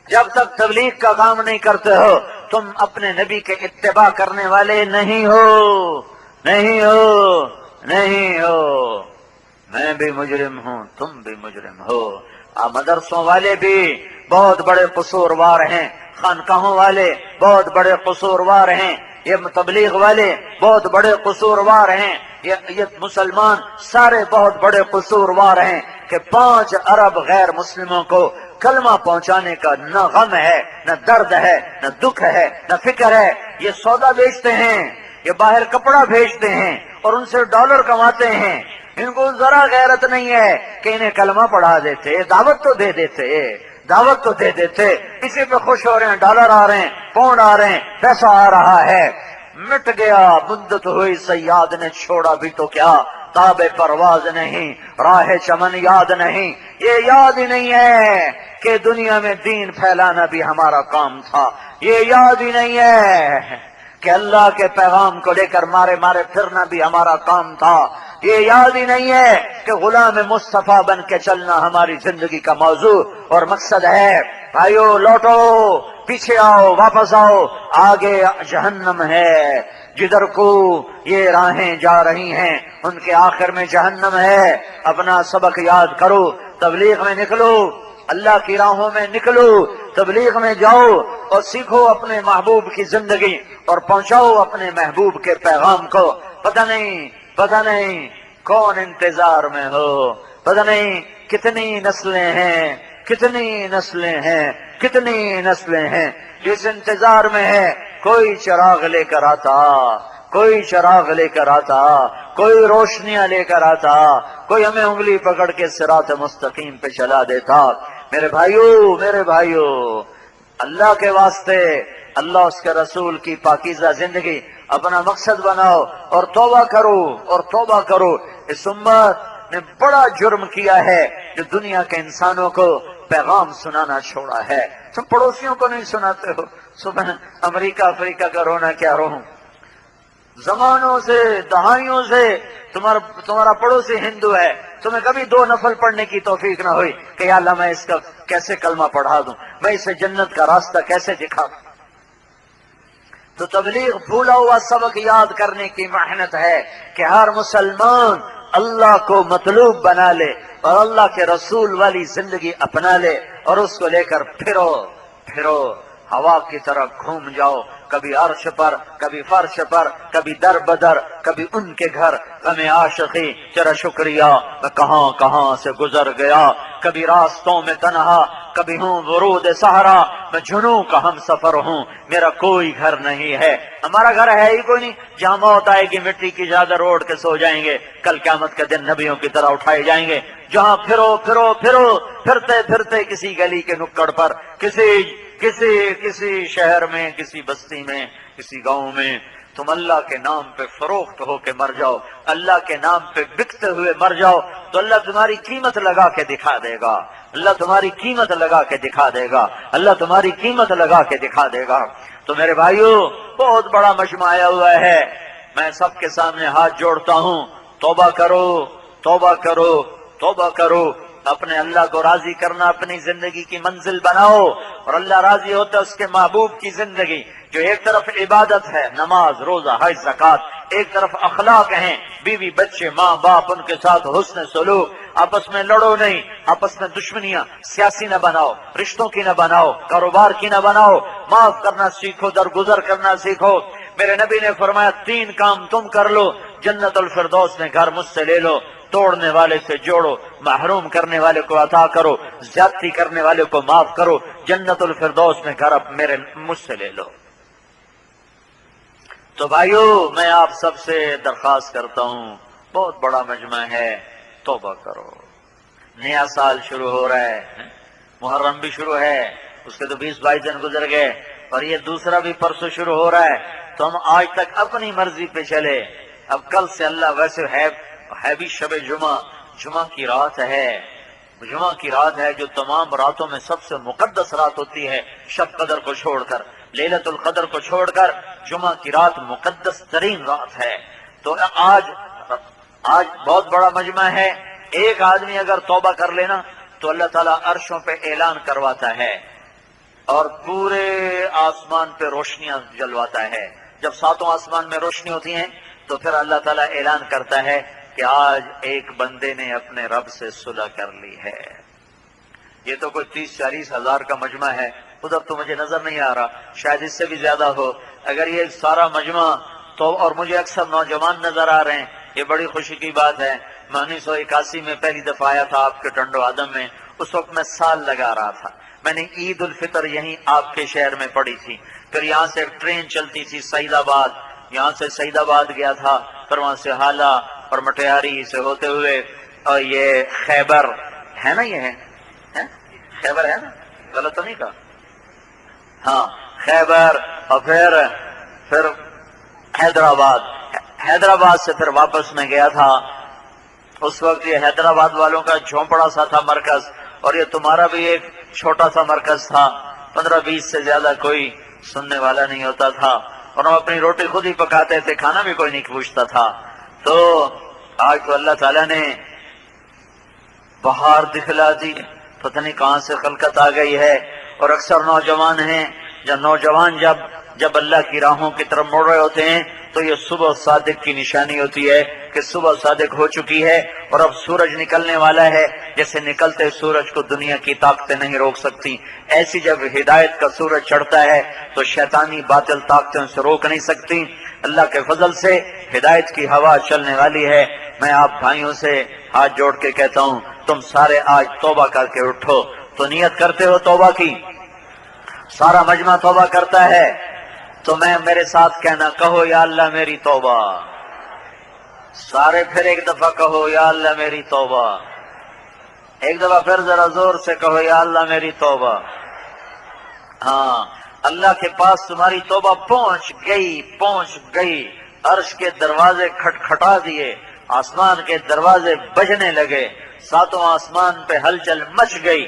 جب تک تبلیغ کا کام نہیں کرتے ہو تم اپنے نبی کے اتباع کرنے والے نہیں ہو. میں بھی مجرم ہوں، تم بھی مجرم ہو. مدرسوں والے بھی بہت بڑے قصوروار ہیں، خانقاہوں والے بہت بڑے قصوروار ہیں، یہ تبلیغ والے بہت بڑے قصوروار ہیں، یہ مسلمان سارے بہت بڑے قصوروار ہیں کہ 5 ارب غیر مسلموں کو کلمہ پہنچانے کا نہ غم ہے، نہ درد ہے، نہ دکھ ہے، نہ فکر ہے. یہ سودا بیچتے ہیں، یہ باہر کپڑا بھیجتے ہیں اور ان سے ڈالر کماتے ہیں. ان کو ذرا غیرت نہیں ہے کہ انہیں کلمہ پڑھا دیتے، دعوت تو دے دیتے. اسی پہ خوش ہو رہے ہیں، ڈالر آ رہے ہیں، پاؤنڈ آ رہے ہیں، پیسہ آ رہا ہے. مٹ گیا مدت ہوئی سیاد نے چھوڑا بھی تو کیا، تاب پرواز نہیں، راہ چمن یاد نہیں. یہ یاد ہی نہیں ہے کہ دنیا میں دین پھیلانا بھی ہمارا کام تھا. یہ یاد ہی نہیں ہے کہ اللہ کے پیغام کو لے کر مارے پھرنا بھی ہمارا کام تھا. یہ یاد ہی نہیں ہے کہ غلام مصطفیٰ بن کے چلنا ہماری زندگی کا موضوع اور مقصد ہے. بھائیو لوٹو، پیچھے آؤ، واپس آؤ. آگے جہنم ہے، جدھر کو یہ راہیں جا رہی ہیں ان کے آخر میں جہنم ہے. اپنا سبق یاد کرو، تبلیغ میں نکلو، اللہ کی راہوں میں نکلو، تبلیغ میں جاؤ اور سیکھو اپنے محبوب کی زندگی اور پہنچاؤ اپنے محبوب کے پیغام کو. پتہ نہیں کون انتظار میں ہو، پتہ نہیں کتنی نسلیں ہیں جس انتظار میں ہے. کوئی چراغ لے کر آتا، کوئی روشنیاں لے کر آتا، کوئی ہمیں انگلی پکڑ کے صراط مستقیم پہ چلا دیتا. میرے بھائیو اللہ کے واسطے، اللہ اس کے رسول کی پاکیزہ زندگی اپنا مقصد بناؤ اور توبہ کرو. اس امت نے بڑا جرم کیا ہے جو دنیا کے انسانوں کو پیغام سنانا چھوڑا ہے. تم پڑوسیوں کو نہیں سناتے ہو. صبح امریکہ افریقہ کا رونا کیا رہوں، زمانوں سے دہائیوں سے تمہارا پڑوسی ہندو ہے، تمہیں کبھی 2 نفل پڑھنے کی توفیق نہ ہوئی کہ یا اللہ میں اس کا کیسے کلمہ پڑھا دوں، میں اسے جنت کا راستہ کیسے دکھا دوں. تو تبلیغ بھولا ہوا سبق یاد کرنے کی محنت ہے کہ ہر مسلمان اللہ کو مطلوب بنا لے اور اللہ کے رسول والی زندگی اپنا لے اور اس کو لے کر پھرو ہوا کی طرح گھوم جاؤ، کبھی عرش پر، کبھی فرش پر، کبھی در بدر، کبھی ان کے گھر. غم عاشقی تیرا شکریہ میں کہاں سے گزر گیا، کبھی راستوں میں تنہا، کبھی ہوں ورود صحرا، میں جنوں کا ہم سفر ہوں، میرا کوئی گھر نہیں ہے. ہمارا گھر ہے ہی کوئی نہیں. جہاں موت آئے گی مٹی کی چادر اوڑھ کے سو جائیں گے، کل قیامت کے دن نبیوں کی طرح اٹھائے جائیں گے. جہاں پھرتے کسی گلی کے نکڑ پر، کسی شہر میں، کسی بستی میں، کسی گاؤں میں تم اللہ کے نام پہ فروخت ہو کے مر جاؤ، اللہ کے نام پہ بکتے ہوئے مر جاؤ، تو اللہ تمہاری قیمت لگا کے دکھا دے گا. تو میرے بھائیو بہت بڑا مجمع آیا ہوا ہے. میں سب کے سامنے ہاتھ جوڑتا ہوں، توبہ کرو، توبہ کرو، توبہ کرو، اپنے اللہ کو راضی کرنا اپنی زندگی کی منزل بناؤ، اور اللہ راضی ہوتا ہے اس کے محبوب کی زندگی جو ایک طرف عبادت ہے، نماز، روزہ، حج، زکوٰۃ، ایک طرف اخلاق ہیں، بیوی بچے، ماں باپ، ان کے ساتھ حسن سلوک، آپس میں لڑو نہیں، آپس میں دشمنیاں سیاسی نہ بناؤ، رشتوں کی نہ بناؤ، کاروبار کی نہ بناؤ، معاف کرنا سیکھو، درگزر کرنا سیکھو۔ میرے نبی نے فرمایا 3 کام تم کر لو، جنت الفردوس میں گھر مجھ سے لے لو، توڑنے والے سے جوڑو، محروم کرنے والے کو عطا کرو، زیادتی کرنے والے کو معاف کرو، جنت الفردوس میں گھر مجھ سے لے لو۔ تو بھائیو، میں آپ سب سے درخواست کرتا ہوں، بہت بڑا مجمع ہے، توبہ کرو۔ نیا سال شروع ہو رہا ہے، محرم بھی شروع ہے، اس کے تو 20-22 دن گزر گئے، اور یہ دوسرا بھی پرسوں شروع ہو رہا ہے، تو ہم آج تک اپنی مرضی پہ چلے۔ اب کل سے اللہ ویسے ہے بھی شب جمعہ کی رات ہے، جمعہ کی رات ہے جو تمام راتوں میں سب سے مقدس رات ہوتی ہے، شب قدر کو چھوڑ کر، لیلۃ القدر کو چھوڑ کر جمعہ کی رات مقدس ترین رات ہے۔ تو آج بہت بڑا مجمع ہے، ایک آدمی اگر توبہ کر لینا تو اللہ تعالیٰ عرشوں پہ اعلان کرواتا ہے اور پورے آسمان پہ روشنیاں جلواتا ہے۔ جب 7 آسمان میں روشنی ہوتی ہیں تو پھر اللہ تعالیٰ اعلان کرتا ہے کہ آج ایک بندے نے اپنے رب سے صلح کر لی ہے۔ یہ تو کوئی 30-40 ہزار کا مجمع ہے، ادھر تو مجھے نظر نہیں آ رہا، شاید اس سے بھی زیادہ ہو۔ اگر یہ سارا مجمع تو، اور مجھے اکثر نوجوان نظر آ رہے ہیں، یہ بڑی خوشی کی بات ہے۔ میں 1981 میں پہلی دفعہ آیا تھا آپ کے ٹنڈو آدم میں، اس وقت میں سال لگا رہا تھا۔ میں نے عید الفطر یہیں آپ کے شہر میں پڑھی تھی، پھر یہاں سے ٹرین چلتی تھی سعید آباد، یہاں سے سعید آباد گیا تھا، پھر وہاں سے حالہ اور مٹیاری سے ہوتے ہوئے اور یہ خیبر ہے نا، یہ ہے خیبر ہے نا، غلط تو نہیں کہا؟ ہاں خیبر، اور پھر حیدرآباد سے پھر واپس میں گیا تھا۔ اس وقت یہ حیدرآباد والوں کا جھونپڑا سا تھا مرکز، اور یہ تمہارا بھی ایک چھوٹا سا مرکز تھا، 15-20 سے زیادہ کوئی سننے والا نہیں ہوتا تھا، اور ہم اپنی روٹی خود ہی پکاتے تھے، کھانا بھی کوئی نہیں پوچھتا تھا۔ تو آج تو اللہ تعالیٰ نے بہار دکھلا دی، پتہ نہیں کہاں سے خلقت آ گئی ہے، اور اکثر نوجوان ہیں، جب اللہ کی راہوں کی طرف مڑ رہے ہوتے ہیں تو یہ صبح صادق کی نشانی ہوتی ہے کہ صبح صادق ہو چکی ہے اور اب سورج نکلنے والا ہے۔ جیسے نکلتے سورج کو دنیا کی طاقتیں نہیں روک سکتی، ایسی جب ہدایت کا سورج چڑھتا ہے تو شیطانی باطل طاقتیں اسے روک نہیں سکتی۔ اللہ کے فضل سے ہدایت کی ہوا چلنے والی ہے۔ میں آپ بھائیوں سے ہاتھ جوڑ کے کہتا ہوں، تم سارے آج توبہ کر کے اٹھو۔ تو نیت کرتے ہو توبہ کی؟ سارا مجمع توبہ کرتا ہے تو میرے ساتھ کہنا، کہو یا اللہ میری توبہ۔ سارے پھر ایک دفعہ کہو یا اللہ میری توبہ، ایک دفعہ پھر ذرا زور سے کہو یا اللہ میری توبہ۔ ہاں، اللہ کے پاس تمہاری توبہ پہنچ گئی، عرش کے دروازے کھٹکھٹا دیے، آسمان کے دروازے بجنے لگے، 7 آسمان پہ ہلچل مچ گئی،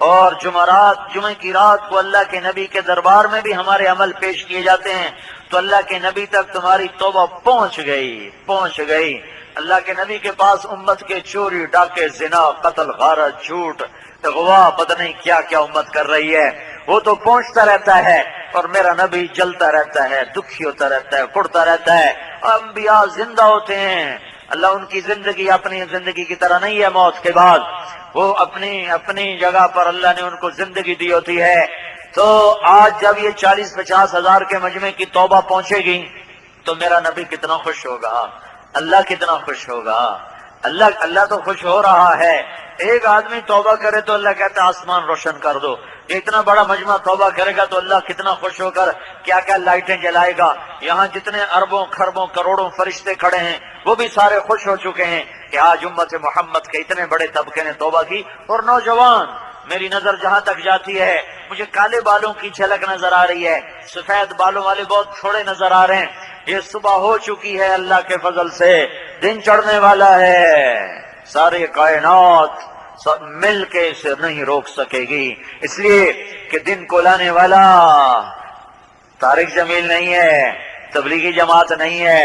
اور جمعہ کی رات کو اللہ کے نبی کے دربار میں بھی ہمارے عمل پیش کیے جاتے ہیں، تو اللہ کے نبی تک تمہاری توبہ پہنچ گئی۔ اللہ کے نبی کے پاس امت کے چوری، ڈاکے، زنا، قتل، غارت، جھوٹ، اغوا، پتہ نہیں کیا کیا امت کر رہی ہے، وہ تو پہنچتا رہتا ہے، اور میرا نبی جلتا رہتا ہے، دکھی ہوتا رہتا ہے، کڑتا رہتا ہے۔ انبیاء زندہ ہوتے ہیں، اللہ ان کی زندگی اپنی زندگی کی طرح نہیں ہے، موت کے بعد وہ اپنی جگہ پر اللہ نے ان کو زندگی دی ہوتی ہے۔ تو آج جب یہ 40-50 ہزار کے مجمع کی توبہ پہنچے گی تو میرا نبی کتنا خوش ہوگا، اللہ کتنا خوش ہوگا، اللہ تو خوش ہو رہا ہے۔ ایک آدمی توبہ کرے تو اللہ کہتا ہے آسمان روشن کر دو، یہ اتنا بڑا مجمع توبہ کرے گا تو اللہ کتنا خوش ہو کر کیا کیا لائٹیں جلائے گا۔ یہاں جتنے اربوں کھربوں کروڑوں فرشتے کھڑے ہیں وہ بھی سارے خوش ہو چکے ہیں کہ آج امت محمد کے اتنے بڑے طبقے نے توبہ کی۔ اور نوجوان، میری نظر جہاں تک جاتی ہے مجھے کالے بالوں کی جھلک نظر آ رہی ہے، سفید بالوں والے بہت تھوڑے نظر آ رہے ہیں۔ یہ صبح ہو چکی ہے، اللہ کے فضل سے دن چڑھنے والا ہے، سارے کائنات سب مل کے اسے نہیں روک سکے گی، اس لیے کہ دن کو لانے والا طارق جمیل نہیں ہے، تبلیغی جماعت نہیں ہے،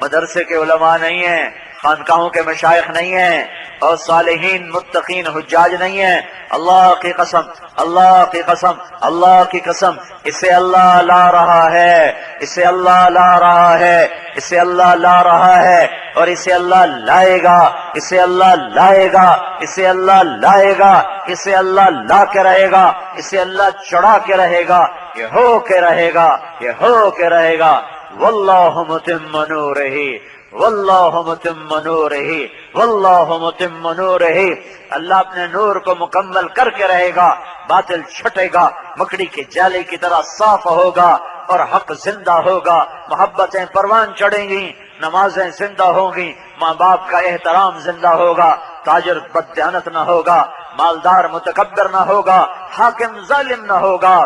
مدرسے کے علماء نہیں ہیں، خانقاہوں کے مشائخ نہیں ہیں، اور صالحین متقین حجاج نہیں ہیں۔ اللہ کی قسم، اللہ کی قسم، اللہ کی قسم، اسے اللہ لا رہا ہے، اسے اللہ لا رہا ہے، اسے اللہ لا رہا ہے، اور اسے اللہ لائے گا، اسے اللہ لائے گا، اسے اللہ لائے گا، اسے اللہ لا کے رہے گا، اسے اللہ چڑھا کے رہے گا، یہ ہو کے رہے گا، یہ ہو کے رہے گا۔ واللہ متم نورہ، واللہ متم نورہ، واللہ متم نورہ۔ اللہ اپنے نور کو مکمل کر کے رہے گا، باطل چھٹے گا، مکڑی کے جالے کی طرح صاف ہوگا، اور حق زندہ ہوگا، محبتیں پروان چڑھیں گی، نمازیں زندہ ہوں گی، ماں باپ کا احترام زندہ ہوگا، تاجر بددیانت نہ ہوگا، مالدار متکبر نہ ہوگا، حاکم ظالم نہ ہوگا،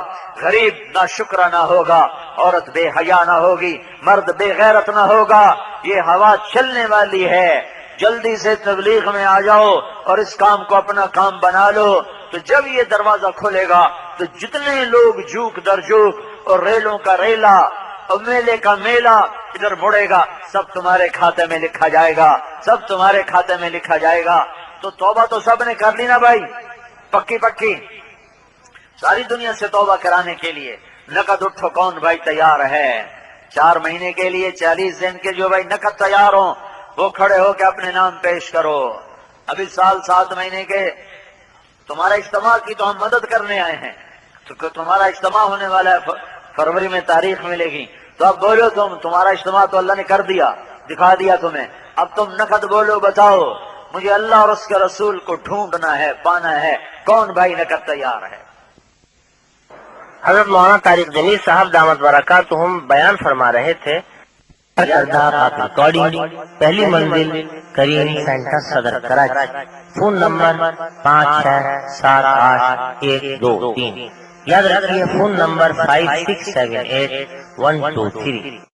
غریب ناشکرا نہ ہوگا، عورت بے حیا نہ ہوگی، مرد بے غیرت نہ ہوگا۔ یہ ہوا چلنے والی ہے، جلدی سے تبلیغ میں آ جاؤ اور اس کام کو اپنا کام بنا لو، تو جب یہ دروازہ کھلے گا تو جتنے لوگ جھوک در جھوک اور ریلوں کا ریلا اور میلے کا میلہ ادھر مڑے گا، سب تمہارے کھاتے میں لکھا جائے گا، سب تمہارے کھاتے میں لکھا جائے گا۔ تو توبہ تو سب نے کر لی نا بھائی، پکی پکی، ساری دنیا سے توبہ کرانے کے لیے نقد اٹھو، کون بھائی تیار ہے 4 مہینے کے لیے 40 دن کے جو بھائی نقد تیار ہوں وہ کھڑے ہو کے اپنے نام پیش کرو۔ ابھی سال 7 مہینے کے تمہارا اجتماع کی تو ہم مدد کرنے آئے ہیں، تو تمہارا اجتماع ہونے والا ہے، فروری میں تاریخ ملے گی، تو اب بولو تمہارا اجتماع تو اللہ نے کر دیا، دکھا دیا تمہیں، اب تم نقد بولو، بتاؤ مجھے اللہ اور اس کے رسول کو ڈھونڈنا ہے، پانا ہے، کون بھائی نقد تیار ہے؟ حضرت مولانا طارق جمیل صاحب دامت برکاتہم بیان فرما رہے تھے۔ ریکارڈنگ پہلی منزل کریم سینٹر صدر کراچی، فون نمبر 56788123، یاد رکھیے فون نمبر 56781223۔